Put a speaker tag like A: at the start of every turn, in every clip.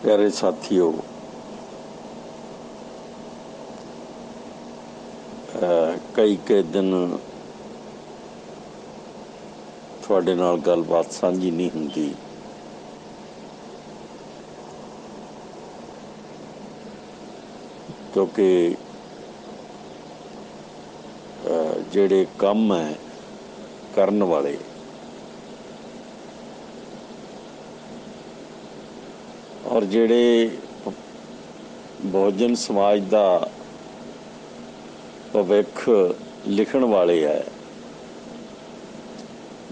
A: प्यारे साथियों, कई दिन ਤੁਹਾਡੇ ਨਾਲ ਗੱਲਬਾत ਸਾਂਝੀ नहीं ਹੁੰਦੀ। क्योंकि ਜਿਹੜੇ ਕੰਮ ਹੈ ਕਰਨ ਵਾਲੇ ਔਰ ਜਿਹੜੇ ਬਹੁਜਨ ਸਮਾਜ ਦਾ ਭਵਿੱਖ ਲਿਖਣ ਵਾਲੇ ਹੈ,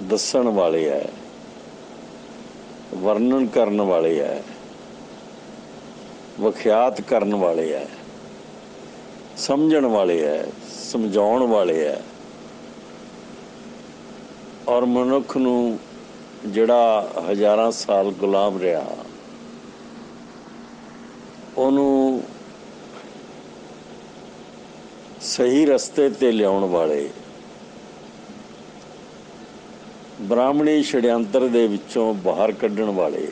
A: ਦੱਸਣ ਵਾਲੇ ਹੈ, ਵਰਣਨ ਕਰਨ ਵਾਲੇ ਹੈ, ਵਿਖਿਆਤ ਕਰਨ ਵਾਲੇ ਹੈ, ਸਮਝਣ ਵਾਲੇ ਹੈ, ਸਮਝਾਉਣ ਵਾਲੇ ਹੈ ਔਰ ਮਨੁੱਖ ਨੂੰ ਜਿਹੜਾ ਹਜ਼ਾਰਾਂ ਸਾਲ ਗੁਲਾਮ ਰਿਹਾ ਉਹਨੂੰ ਸਹੀ ਰਸਤੇ ਤੇ ਲਿਆਉਣ ਵਾਲੇ, ਬ੍ਰਾਹਮਣੀ ਛੜਯੰਤਰ ਦੇ ਵਿੱਚੋਂ ਬਾਹਰ ਕੱਢਣ ਵਾਲੇ,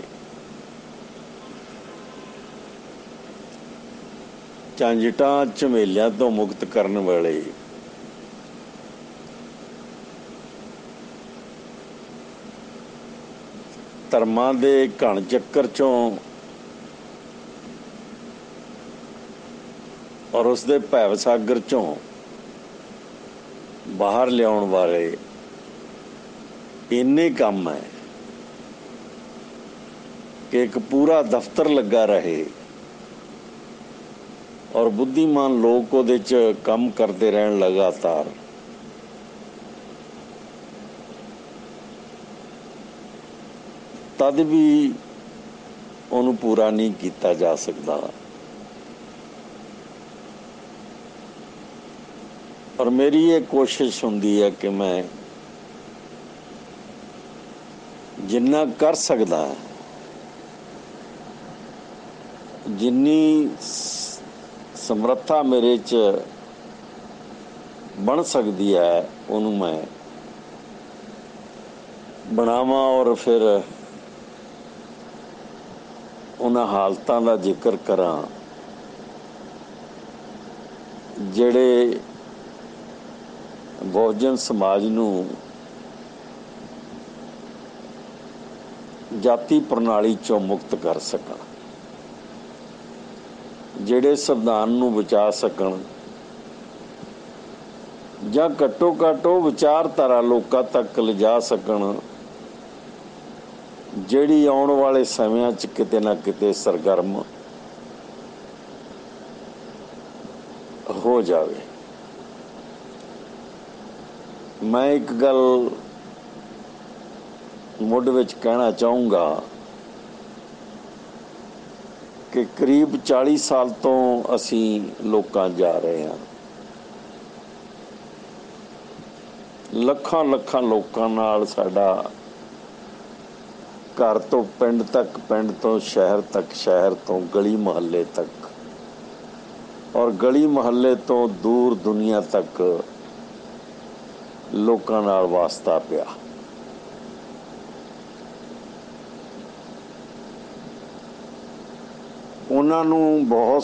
A: ਝੰਜਟਾਂ ਝਮੇਲਿਆਂ ਤੋਂ ਮੁਕਤ ਕਰਨ ਵਾਲੇ, ਧਰਮਾਂ ਦੇ ਘਣ ਚੱਕਰ ਚੋਂ ਔਰ ਉਸਦੇ ਭੈਵ ਸਾਗਰ ਚੋਂ ਬਾਹਰ ਲਿਆਉਣ ਵਾਲੇ ਇੰਨੇ ਕੰਮ ਹੈ ਕਿ ਇੱਕ ਪੂਰਾ ਦਫ਼ਤਰ ਲੱਗਾ ਰਹੇ ਔਰ ਬੁੱਧੀਮਾਨ ਲੋਕ ਉਹਦੇ 'ਚ ਕੰਮ ਕਰਦੇ ਰਹਿਣ ਲਗਾਤਾਰ। ਤਦ ਵੀ ਉਹਨੂੰ ਪੂਰਾ ਨਹੀਂ ਕੀਤਾ ਜਾ ਸਕਦਾ। ਔਰ ਮੇਰੀ ਇਹ ਕੋਸ਼ਿਸ਼ ਹੁੰਦੀ ਹੈ ਕਿ ਮੈਂ ਜਿੰਨਾ ਕਰ ਸਕਦਾ, ਜਿੰਨੀ ਸਮਰੱਥਾ ਮੇਰੇ 'ਚ ਬਣ ਸਕਦੀ ਹੈ ਉਹਨੂੰ ਮੈਂ ਬਣਾਵਾਂ ਔਰ ਫਿਰ ਉਹਨਾਂ ਹਾਲਤਾਂ ਦਾ ਜ਼ਿਕਰ ਕਰਾਂ ਜਿਹੜੇ ਬਹੁਜਨ ਸਮਾਜ ਨੂੰ ਜਾਤੀ ਪ੍ਰਣਾਲੀ 'ਚੋਂ ਮੁਕਤ ਕਰ ਸਕਣ, ਜਿਹੜੇ ਸੰਵਿਧਾਨ ਨੂੰ ਬਚਾ ਸਕਣ ਜਾਂ ਘੱਟੋ ਘੱਟ ਉਹ ਵਿਚਾਰਧਾਰਾ ਲੋਕਾਂ ਤੱਕ ਲਿਜਾ ਸਕਣ ਜਿਹੜੀ ਆਉਣ ਵਾਲੇ ਸਮਿਆਂ 'ਚ ਕਿਤੇ ਨਾ ਕਿਤੇ ਸਰਗਰਮ ਹੋ ਜਾਵੇ। ਮੈਂ ਇੱਕ ਗੱਲ ਮੁੱਢ ਵਿੱਚ ਕਹਿਣਾ ਚਾਹੂੰਗਾ ਕਿ ਕਰੀਬ 40 ਸਾਲ ਤੋਂ ਅਸੀਂ ਲੋਕਾਂ ਜਾ ਰਹੇ ਹਾਂ। ਲੱਖਾਂ ਲੱਖਾਂ ਲੋਕਾਂ ਨਾਲ ਸਾਡਾ ਘਰ ਤੋਂ ਪਿੰਡ ਤੱਕ, ਪਿੰਡ ਤੋਂ ਸ਼ਹਿਰ ਤੱਕ, ਸ਼ਹਿਰ ਤੋਂ ਗਲੀ ਮੁਹੱਲੇ ਤੱਕ ਔਰ ਗਲੀ ਮੁਹੱਲੇ ਤੋਂ ਦੂਰ ਦੁਨੀਆ ਤੱਕ ਲੋਕਾਂ ਨਾਲ ਵਾਸਤਾ ਪਿਆ। ਉਹਨਾਂ ਨੂੰ ਬਹੁਤ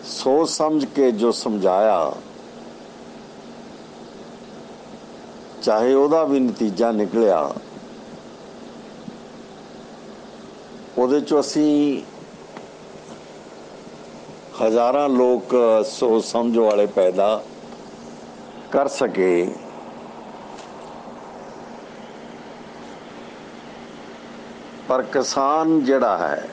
A: ਸੋਚ ਸਮਝ ਕੇ ਜੋ ਸਮਝਾਇਆ, ਚਾਹੇ ਉਹਦਾ ਵੀ ਨਤੀਜਾ ਨਿਕਲਿਆ, ਉਹਦੇ 'ਚੋਂ ਅਸੀਂ ਹਜ਼ਾਰਾਂ ਲੋਕ ਸੋਚ ਸਮਝ ਵਾਲੇ ਪੈਦਾ ਕਰ ਸਕੇ। ਪਰ ਕਿਸਾਨ ਜਿਹੜਾ ਹੈ,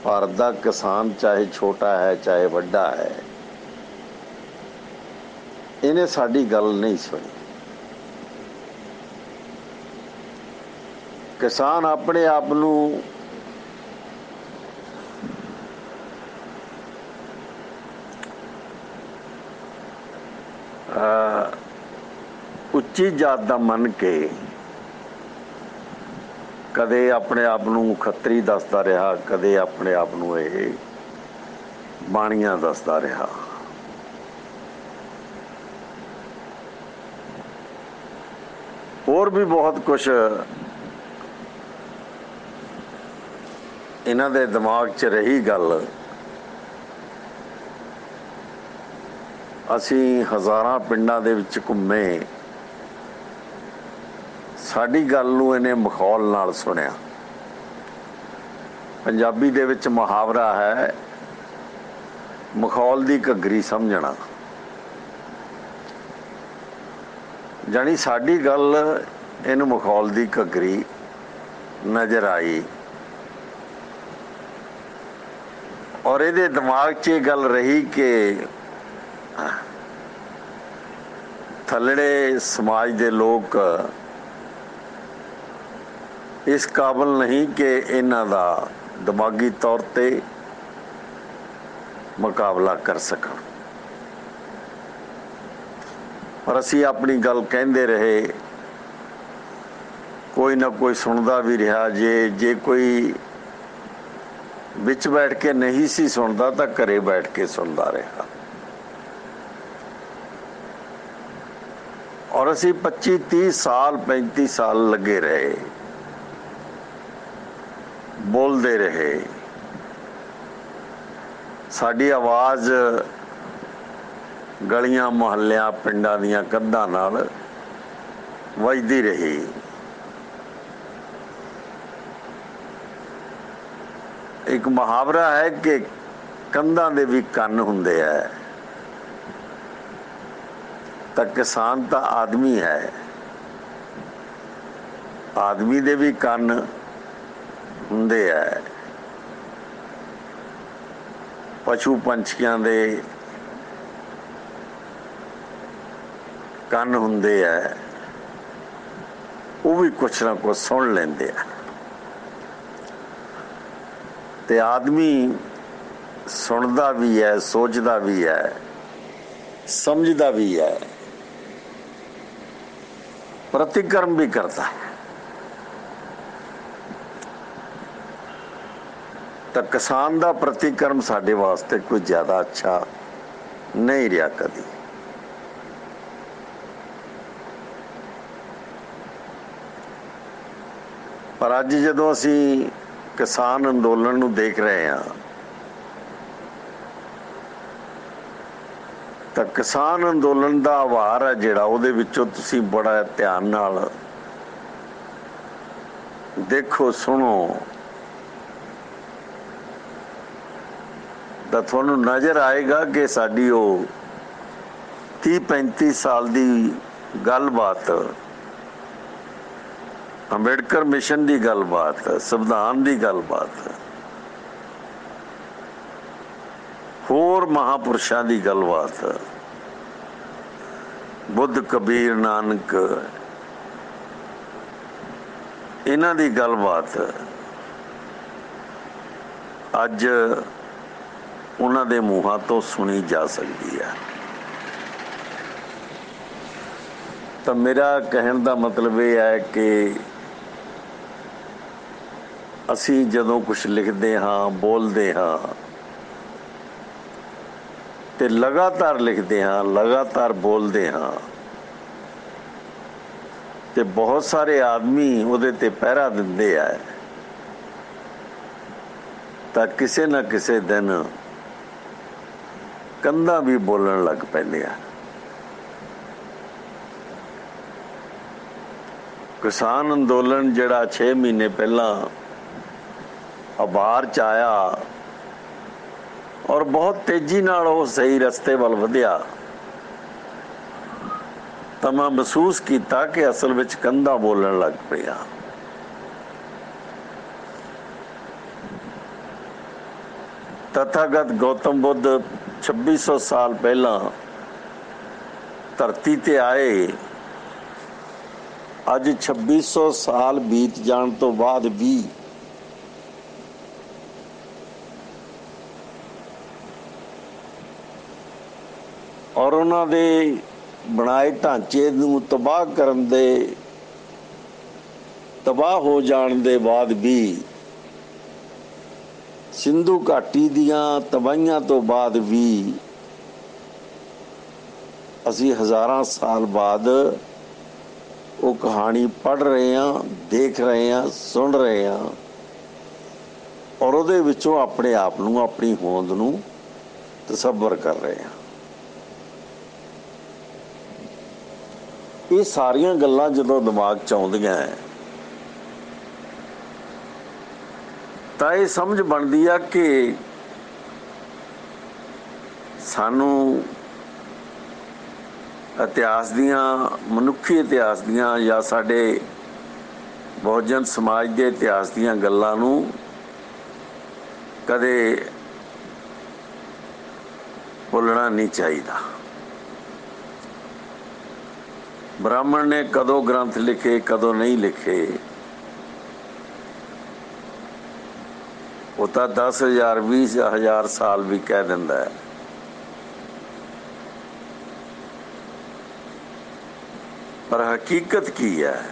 A: ਭਾਰਤ ਦਾ ਕਿਸਾਨ, ਚਾਹੇ ਛੋਟਾ ਹੈ ਚਾਹੇ ਵੱਡਾ ਹੈ, ਇਹਨੇ ਸਾਡੀ ਗੱਲ ਨਹੀਂ ਸੁਣੀ। ਕਿਸਾਨ ਆਪਣੇ ਆਪ ਨੂੰ ਉੱਚੀ ਜਾਤ ਦਾ ਮੰਨ ਕੇ ਕਦੇ ਆਪਣੇ ਆਪ ਨੂੰ ਖੱਤਰੀ ਦੱਸਦਾ ਰਿਹਾ, ਕਦੇ ਆਪਣੇ ਆਪ ਨੂੰ ਇਹ ਬਾਣੀਆਂ ਦੱਸਦਾ ਰਿਹਾ। ਹੋਰ ਵੀ ਬਹੁਤ ਕੁਛ ਇਹਨਾਂ ਦੇ ਦਿਮਾਗ 'ਚ ਰਹੀ ਗੱਲ, ਅਸੀਂ ਹਜ਼ਾਰਾਂ ਪਿੰਡਾਂ ਦੇ ਵਿੱਚ ਘੁੰਮੇ, ਸਾਡੀ ਗੱਲ ਨੂੰ ਇਹਨੇ ਮਖੌਲ ਨਾਲ ਸੁਣਿਆ। ਪੰਜਾਬੀ ਦੇ ਵਿੱਚ ਮੁਹਾਵਰਾ ਹੈ, ਮਖੌਲ ਦੀ ਘੱਗਰੀ ਸਮਝਣਾ। ਜਾਣੀ ਸਾਡੀ ਗੱਲ ਇਹਨੂੰ ਮਖੌਲ ਦੀ ਘੱਗਰੀ ਨਜ਼ਰ ਆਈ, ਔਰ ਇਹਦੇ ਦਿਮਾਗ 'ਚ ਇਹ ਗੱਲ ਰਹੀ ਕਿ ਥੱਲੜੇ ਸਮਾਜ ਦੇ ਲੋਕ ਇਸ ਕਾਬਲ ਨਹੀਂ ਕਿ ਇਹਨਾਂ ਦਾ ਦਿਮਾਗੀ ਤੌਰ ਤੇ ਮੁਕਾਬਲਾ ਕਰ ਸਕਣ। ਪਰ ਅਸੀਂ ਆਪਣੀ ਗੱਲ ਕਹਿੰਦੇ ਰਹੇ, ਕੋਈ ਨਾ ਕੋਈ ਸੁਣਦਾ ਵੀ ਰਿਹਾ। ਜੇ ਕੋਈ ਵਿੱਚ ਬੈਠ ਕੇ ਨਹੀਂ ਸੀ ਸੁਣਦਾ ਤਾਂ ਘਰੇ ਬੈਠ ਕੇ ਸੁਣਦਾ ਰਿਹਾ। ਔਰ ਅਸੀਂ 25-30 ਸਾਲ 35 ਸਾਲ ਲੱਗੇ ਰਹੇ, ਬੋਲਦੇ ਰਹੇ। ਸਾਡੀ ਆਵਾਜ਼ ਗਲੀਆਂ ਮੁਹੱਲਿਆਂ ਪਿੰਡਾਂ ਦੀਆਂ ਕੰਧਾਂ ਨਾਲ ਵੱਜਦੀ ਰਹੀ। ਇੱਕ ਮੁਹਾਵਰਾ ਹੈ ਕਿ ਕੰਧਾਂ ਦੇ ਵੀ ਕੰਨ ਹੁੰਦੇ ਹੈ, ਤਾਂ ਕਿਸਾਨ ਤਾਂ ਆਦਮੀ ਹੈ, ਆਦਮੀ ਦੇ ਵੀ ਕੰਨ ਹੁੰਦੇ ਹੈ, ਪਸ਼ੂ ਪੰਛੀਆਂ ਦੇ ਕੰਨ ਹੁੰਦੇ ਹੈ, ਉਹ ਵੀ ਕੁਛ ਨਾ ਕੁਛ ਸੁਣ ਲੈਂਦੇ ਆ। ਤੇ ਆਦਮੀ ਸੁਣਦਾ ਵੀ ਹੈ, ਸੋਚਦਾ ਵੀ ਹੈ, ਸਮਝਦਾ ਵੀ ਹੈ, ਪ੍ਰਤੀਕਰਮ ਵੀ ਕਰਦਾ ਹੈ। ਤਾਂ ਕਿਸਾਨ ਦਾ ਪ੍ਰਤੀਕਰਮ ਸਾਡੇ ਵਾਸਤੇ ਕੋਈ ਜ਼ਿਆਦਾ ਅੱਛਾ ਨਹੀਂ ਰਿਹਾ ਕਦੀ। ਪਰ ਅੱਜ ਜਦੋਂ ਅਸੀਂ ਕਿਸਾਨ ਅੰਦੋਲਨ ਨੂੰ ਦੇਖ ਰਹੇ ਹਾਂ, ਤਾਂ ਕਿਸਾਨ ਅੰਦੋਲਨ ਦਾ ਆਵਾਰ ਹੈ ਜਿਹੜਾ, ਉਹਦੇ ਵਿੱਚੋਂ ਤੁਸੀਂ ਬੜਾ ਧਿਆਨ ਨਾਲ ਦੇਖੋ, ਸੁਣੋ, ਤਾਂ ਤੁਹਾਨੂੰ ਨਜ਼ਰ ਆਏਗਾ ਕਿ ਸਾਡੀ ਉਹ 30-35 ਸਾਲ ਦੀ ਗੱਲਬਾਤ, ਅੰਬੇਡਕਰ ਮਿਸ਼ਨ ਦੀ ਗੱਲਬਾਤ, ਸੰਵਿਧਾਨ ਦੀ ਗੱਲਬਾਤ, ਹੋਰ ਮਹਾਂਪੁਰਸ਼ਾਂ ਦੀ ਗੱਲਬਾਤ, ਬੁੱਧ, ਕਬੀਰ, ਨਾਨਕ, ਇਹਨਾਂ ਦੀ ਗੱਲਬਾਤ ਅੱਜ ਉਹਨਾਂ ਦੇ ਮੂੰਹਾਂ ਤੋਂ ਸੁਣੀ ਜਾ ਸਕਦੀ ਹੈ। ਤਾਂ ਮੇਰਾ ਕਹਿਣ ਦਾ ਮਤਲਬ ਇਹ ਹੈ ਕਿ ਅਸੀਂ ਜਦੋਂ ਕੁਝ ਲਿਖਦੇ ਹਾਂ, ਬੋਲਦੇ ਹਾਂ, ਤੇ ਲਗਾਤਾਰ ਲਿਖਦੇ ਹਾਂ, ਲਗਾਤਾਰ ਬੋਲਦੇ ਹਾਂ, ਤੇ ਬਹੁਤ ਸਾਰੇ ਆਦਮੀ ਉਹਦੇ ਤੇ ਪਹਿਰਾ ਦਿੰਦੇ ਆ, ਤਾਂ ਕਿਸੇ ਨਾ ਕਿਸੇ ਦਿਨ ਕੰਧਾਂ ਵੀ ਬੋਲਣ ਲੱਗ ਪੈਂਦੇ ਆ। ਕਿਸਾਨ ਅੰਦੋਲਨ ਜਿਹੜਾ 6 ਮਹੀਨੇ ਪਹਿਲਾਂ ਅਵਾਰ 'ਚ ਆਇਆ, ਔਰ ਬਹੁਤ ਤੇਜ਼ੀ ਨਾਲ ਉਹ ਸਹੀ ਰਸਤੇ ਵੱਲ ਵਧਿਆ, ਤਾਂ ਮੈਂ ਮਹਿਸੂਸ ਕੀਤਾ ਕਿ ਅਸਲ ਵਿੱਚ ਕੰਧਾਂ ਬੋਲਣ ਲੱਗ ਪਿਆ। ਤਥਾਗਤ ਗੌਤਮ ਬੁੱਧ 2600 ਸਾਲ ਪਹਿਲਾਂ ਧਰਤੀ ਤੇ ਆਏ। ਅੱਜ 2600 ਸਾਲ ਬੀਤ ਜਾਣ ਤੋਂ ਬਾਅਦ ਵੀ ਔਰ ਉਹਨਾਂ ਦੇ ਬਣਾਏ ਢਾਂਚੇ ਨੂੰ ਤਬਾਹ ਕਰਨ ਦੇ, ਤਬਾਹ ਹੋ ਜਾਣ ਦੇ ਬਾਅਦ ਵੀ, ਸਿੰਧੂ ਘਾਟੀ ਦੀਆਂ ਤਬਾਹੀਆਂ ਤੋਂ ਬਾਅਦ ਵੀ ਅਸੀਂ ਹਜ਼ਾਰਾਂ ਸਾਲ ਬਾਅਦ ਉਹ ਕਹਾਣੀ ਪੜ੍ਹ ਰਹੇ ਹਾਂ, ਦੇਖ ਰਹੇ ਹਾਂ, ਸੁਣ ਰਹੇ ਹਾਂ ਔਰ ਉਹਦੇ ਵਿੱਚੋਂ ਆਪਣੇ ਆਪ ਨੂੰ, ਆਪਣੀ ਹੋਂਦ ਨੂੰ ਤਸੱਵਰ ਕਰ ਰਹੇ ਹਾਂ। ਇਹ ਸਾਰੀਆਂ ਗੱਲਾਂ ਜਦੋਂ ਦਿਮਾਗ 'ਚ ਆਉਂਦੀਆਂ ਤਾਂ ਇਹ ਸਮਝ ਬਣਦੀ ਆ ਕਿ ਸਾਨੂੰ ਇਤਿਹਾਸ ਦੀਆਂ, ਮਨੁੱਖੀ ਇਤਿਹਾਸ ਦੀਆਂ ਜਾਂ ਸਾਡੇ ਬਹੁਜਨ ਸਮਾਜ ਦੇ ਇਤਿਹਾਸ ਦੀਆਂ ਗੱਲਾਂ ਨੂੰ ਕਦੇ ਭੁੱਲਣਾ ਨਹੀਂ ਚਾਹੀਦਾ। ਬ੍ਰਾਹਮਣ ਨੇ ਕਦੋਂ ਗ੍ਰੰਥ ਲਿਖੇ, ਕਦੋਂ ਨਹੀਂ ਲਿਖੇ, ਉਹ ਤਾਂ 10,000 20,000 ਸਾਲ ਵੀ ਕਹਿ ਦਿੰਦਾ ਹੈ। ਪਰ ਹਕੀਕਤ ਕੀ ਹੈ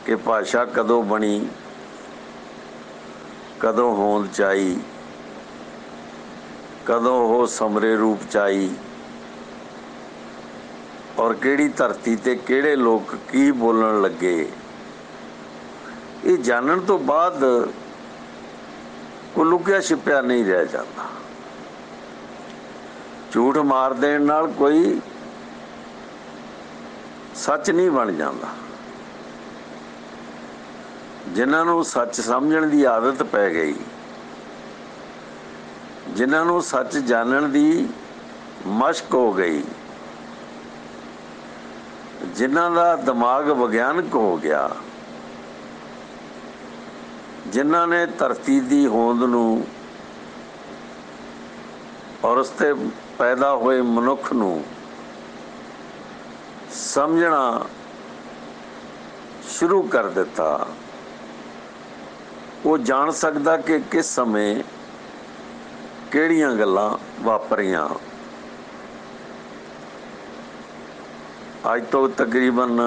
A: ਕਿ ਭਾਸ਼ਾ ਕਦੋਂ ਬਣੀ, ਕਦੋਂ ਹੋਂਦ 'ਚ ਆਈ, ਕਦੋਂ ਉਹ ਸਮਰੇ ਰੂਪ 'ਚ ਆਈ, ਔਰ ਕਿਹੜੀ ਧਰਤੀ ਤੇ ਕਿਹੜੇ ਲੋਕ ਕੀ ਬੋਲਣ ਲੱਗੇ, ਇਹ ਜਾਣਨ ਤੋਂ ਬਾਅਦ ਕੋਈ ਲੁਕਿਆ ਛਿਪਿਆ ਨਹੀਂ ਰਹਿ ਜਾਂਦਾ। ਝੂਠ ਮਾਰ ਦੇਣ ਨਾਲ ਕੋਈ ਸੱਚ ਨਹੀਂ ਬਣ ਜਾਂਦਾ। ਜਿਨ੍ਹਾਂ ਨੂੰ ਸੱਚ ਸਮਝਣ ਦੀ ਆਦਤ ਪੈ ਗਈ, ਜਿਨ੍ਹਾਂ ਨੂੰ ਸੱਚ ਜਾਣਨ ਦੀ ਮਸ਼ਕ ਹੋ ਗਈ, ਜਿਨ੍ਹਾਂ ਦਾ ਦਿਮਾਗ ਵਿਗਿਆਨਕ ਹੋ ਗਿਆ, ਜਿਨ੍ਹਾਂ ਨੇ ਧਰਤੀ ਦੀ ਹੋਂਦ ਨੂੰ ਔਰ ਉਸ 'ਤੇ ਪੈਦਾ ਹੋਏ ਮਨੁੱਖ ਨੂੰ ਸਮਝਣਾ ਸ਼ੁਰੂ ਕਰ ਦਿੱਤਾ, ਉਹ ਜਾਣ ਸਕਦਾ ਕਿ ਕਿਸ ਸਮੇਂ ਕਿਹੜੀਆਂ ਗੱਲਾਂ ਵਾਪਰੀਆਂ। ਅੱਜ ਤੋਂ ਤਕਰੀਬਨ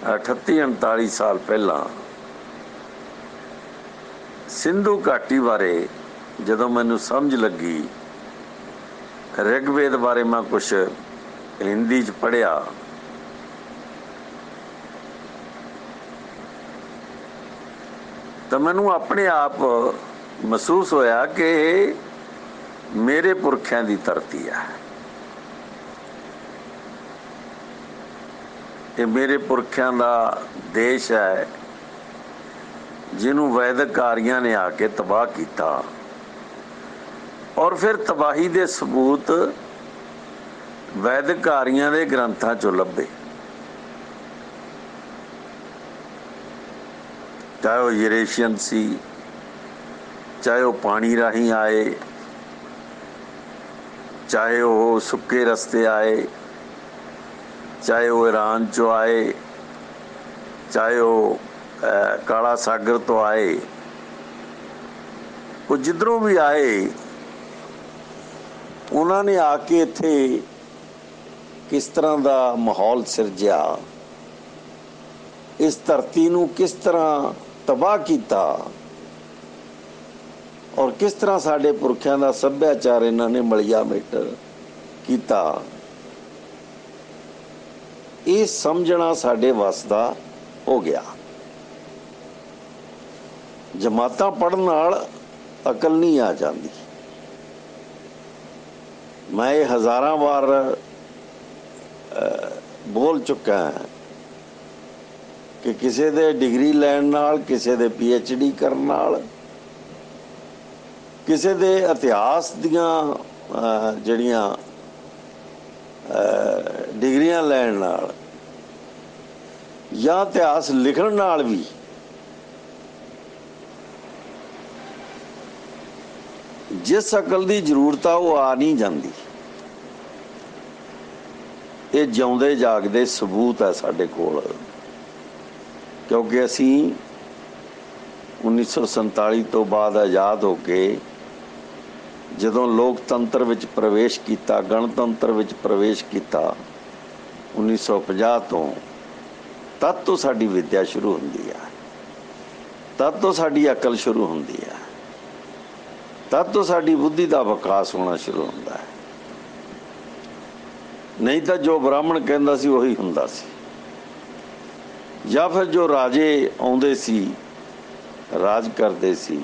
A: 38-39 ਸਾਲ ਪਹਿਲਾਂ ਸਿੰਧੂ ਘਾਟੀ ਬਾਰੇ ਜਦੋਂ ਮੈਨੂੰ ਸਮਝ ਲੱਗੀ, ਰਿਗਵੇਦ ਬਾਰੇ ਮੈਂ ਕੁਛ ਹਿੰਦੀ 'ਚ ਪੜ੍ਹਿਆ, ਤਾਂ ਮੈਨੂੰ ਆਪਣੇ ਆਪ ਮਹਿਸੂਸ ਹੋਇਆ ਕਿ ਇਹ ਮੇਰੇ ਪੁਰਖਿਆਂ ਦੀ ਧਰਤੀ ਹੈ। ਇਹ ਮੇਰੇ ਪੁਰਖਿਆਂ ਦਾ ਦੇਸ਼ ਹੈ, ਜਿਹਨੂੰ ਵੈਦਿਕ ਆਰੀਆਂ ਨੇ ਆ ਕੇ ਤਬਾਹ ਕੀਤਾ, ਔਰ ਫਿਰ ਤਬਾਹੀ ਦੇ ਸਬੂਤ ਵੈਦਿਕ ਆਰੀਆਂ ਦੇ ਗ੍ਰੰਥਾਂ 'ਚੋਂ ਲੱਭੇ। ਚਾਹੇ ਉਹ ਯੂਰੇਸ਼ੀਅਨ ਸੀ, ਚਾਹੇ ਉਹ ਪਾਣੀ ਰਾਹੀਂ ਆਏ, ਚਾਹੇ ਉਹ ਸੁੱਕੇ ਰਸਤੇ ਆਏ, ਚਾਹੇ ਉਹ ਈਰਾਨ 'ਚੋਂ ਆਏ, ਚਾਹੇ ਉਹ ਕਾਲਾ ਸਾਗਰ ਤੋਂ ਆਏ, ਉਹ ਜਿੱਧਰੋਂ ਵੀ ਆਏ, ਉਹਨਾਂ ਨੇ ਆ ਕੇ ਇੱਥੇ ਕਿਸ ਤਰ੍ਹਾਂ ਦਾ ਮਾਹੌਲ ਸਿਰਜਿਆ, ਇਸ ਧਰਤੀ ਨੂੰ ਕਿਸ ਤਰ੍ਹਾਂ ਤਬਾਹ ਕੀਤਾ, ਔਰ ਕਿਸ ਤਰ੍ਹਾਂ ਸਾਡੇ ਪੁਰਖਿਆਂ ਦਾ ਸੱਭਿਆਚਾਰ ਇਹਨਾਂ ਨੇ ਮਲਿਆ ਮਿਟ ਕੀਤਾ, ਇਹ ਸਮਝਣਾ ਸਾਡੇ ਵੱਸ ਦਾ ਹੋ ਗਿਆ। ਜਮਾਤਾਂ ਪੜ੍ਹਨ ਨਾਲ ਅਕਲ ਨਹੀਂ ਆ ਜਾਂਦੀ। ਮੈਂ ਇਹ ਹਜ਼ਾਰਾਂ ਵਾਰ ਬੋਲ ਚੁੱਕਾ ਹਾਂ ਕਿ ਕਿਸੇ ਦੇ ਡਿਗਰੀ ਲੈਣ ਨਾਲ, ਕਿਸੇ ਦੇ PhD ਕਰਨ ਨਾਲ, ਕਿਸੇ ਦੇ ਇਤਿਹਾਸ ਦੀਆਂ ਜਿਹੜੀਆਂ ਡਿਗਰੀਆਂ ਲੈਣ ਨਾਲ ਜਾਂ ਇਤਿਹਾਸ ਲਿਖਣ ਨਾਲ ਵੀ ਜਿਸ ਅਕਲ ਦੀ ਜ਼ਰੂਰਤ ਆ ਉਹ ਆ ਨਹੀਂ ਜਾਂਦੀ। ਇਹ ਜਿਉਂਦੇ ਜਾਗਦੇ ਸਬੂਤ ਹੈ ਸਾਡੇ ਕੋਲ, ਕਿਉਂਕਿ ਅਸੀਂ 1947 ਤੋਂ ਬਾਅਦ ਆਜ਼ਾਦ ਹੋ ਕੇ ਜਦੋਂ ਲੋਕਤੰਤਰ ਵਿੱਚ ਪ੍ਰਵੇਸ਼ ਕੀਤਾ, ਗਣਤੰਤਰ ਵਿੱਚ ਪ੍ਰਵੇਸ਼ ਕੀਤਾ 1950 ਤੋਂ, ਤਦ ਤੋਂ ਸਾਡੀ ਵਿੱਦਿਆ ਸ਼ੁਰੂ ਹੁੰਦੀ ਹੈ, ਤਦ ਤੋਂ ਸਾਡੀ ਅਕਲ ਸ਼ੁਰੂ ਹੁੰਦੀ ਹੈ, ਤਦ ਤੋਂ ਸਾਡੀ ਬੁੱਧੀ ਦਾ ਵਿਕਾਸ ਹੋਣਾ ਸ਼ੁਰੂ ਹੁੰਦਾ ਹੈ। ਨਹੀਂ ਤਾਂ ਜੋ ਬ੍ਰਾਹਮਣ ਕਹਿੰਦਾ ਸੀ ਉਹੀ ਹੁੰਦਾ ਸੀ। ਜਾਂ ਫਿਰ ਜੋ ਰਾਜੇ ਆਉਂਦੇ ਸੀ, ਰਾਜ ਕਰਦੇ ਸੀ,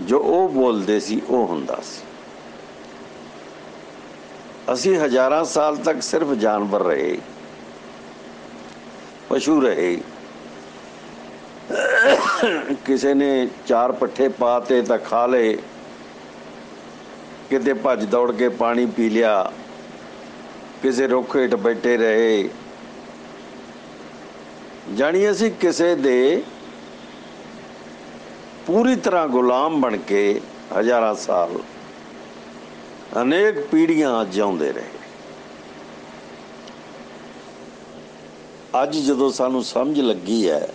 A: ਜੋ ਉਹ ਬੋਲਦੇ ਸੀ ਉਹ ਹੁੰਦਾ ਸੀ। ਅਸੀਂ ਹਜ਼ਾਰਾਂ ਸਾਲ ਤੱਕ ਸਿਰਫ ਜਾਨਵਰ ਰਹੇ, ਪਸ਼ੂ ਰਹੇ। ਕਿਸੇ ਨੇ 4 ਪੱਠੇ ਪਾਤੇ ਤਾਂ ਖਾ ਲਏ, ਕਿਤੇ ਭੱਜ ਦੌੜ ਕੇ ਪਾਣੀ ਪੀ ਲਿਆ, ਕਿਸੇ ਰੁੱਖ ਹੇਠ ਬੈਠੇ ਰਹੇ। ਜਾਣੀ ਅਸੀਂ ਕਿਸੇ ਦੇ ਪੂਰੀ ਤਰ੍ਹਾਂ ਗੁਲਾਮ ਬਣ ਕੇ ਹਜ਼ਾਰਾਂ ਸਾਲ, ਅਨੇਕ ਪੀੜ੍ਹੀਆਂ ਜਿਉਂਦੇ ਰਹੇ। ਅੱਜ ਜਦੋਂ ਸਾਨੂੰ ਸਮਝ ਲੱਗੀ ਹੈ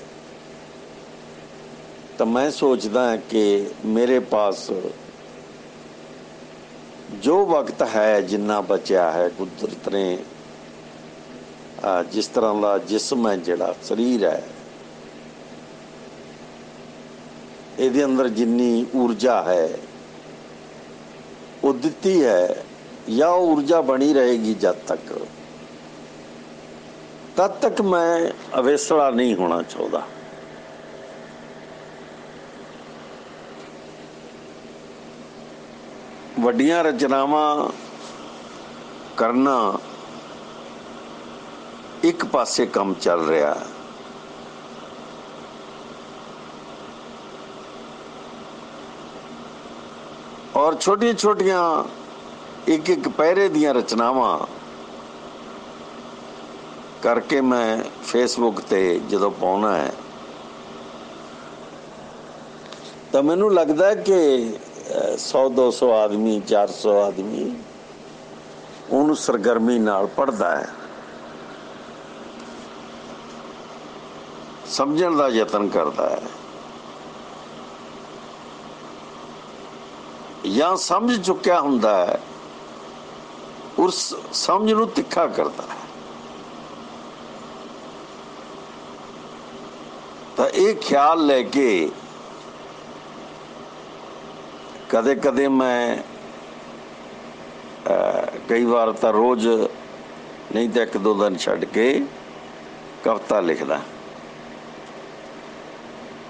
A: ਤਾਂ ਮੈਂ ਸੋਚਦਾ ਹਾਂ ਕਿ ਮੇਰੇ ਪਾਸ ਜੋ ਵਕਤ ਹੈ, ਜਿੰਨਾ ਬਚਿਆ ਹੈ, ਕੁਦਰਤ ਨੇ ਜਿਸ ਤਰ੍ਹਾਂ ਦਾ ਜਿਸਮ ਹੈ, ਜਿਹੜਾ ਸਰੀਰ ਹੈ, ਇਹਦੇ ਅੰਦਰ ਜਿੰਨੀ ਊਰਜਾ ਹੈ ਉਹ ਦਿੱਤੀ ਹੈ, ਜਾਂ ਉਹ ਊਰਜਾ ਬਣੀ ਰਹੇਗੀ ਜਦ ਤੱਕ, ਤਦ ਤੱਕ ਮੈਂ ਅਵੇਸਲਾ ਨਹੀਂ ਹੋਣਾ ਚਾਹੁੰਦਾ। ਵੱਡੀਆਂ ਰਚਨਾਵਾਂ ਕਰਨਾ ਇੱਕ ਪਾਸੇ ਕੰਮ ਚੱਲ ਰਿਹਾ, ਔਰ ਛੋਟੀਆਂ ਛੋਟੀਆਂ ਇੱਕ ਪਹਿਰੇ ਦੀਆਂ ਰਚਨਾਵਾਂ ਕਰਕੇ ਮੈਂ ਫੇਸਬੁੱਕ ਤੇ ਜਦੋਂ ਪਾਉਣਾ ਹੈ ਤਾਂ ਮੈਨੂੰ ਲੱਗਦਾ ਕਿ 100-200 ਆਦਮੀ, 400 ਆਦਮੀ ਉਹਨੂੰ ਸਰਗਰਮੀ ਨਾਲ ਪੜ੍ਹਦਾ ਹੈ, ਸਮਝਣ ਦਾ ਯਤਨ ਕਰਦਾ ਹੈ, ਜਾਂ ਸਮਝ ਚੁੱਕਿਆ ਹੁੰਦਾ ਹੈ, ਉਸ ਸਮਝ ਨੂੰ ਤਿੱਖਾ ਕਰਦਾ ਹੈ। ਤਾਂ ਇਹ ਖਿਆਲ ਲੈ ਕੇ ਕਦੇ ਕਦੇ ਮੈਂ ਕਈ ਵਾਰ ਤਾਂ ਰੋਜ਼ ਨਹੀਂ ਤਾਂ 1-2 ਦਿਨ ਛੱਡ ਕੇ ਕਵਿਤਾ ਲਿਖਦਾ।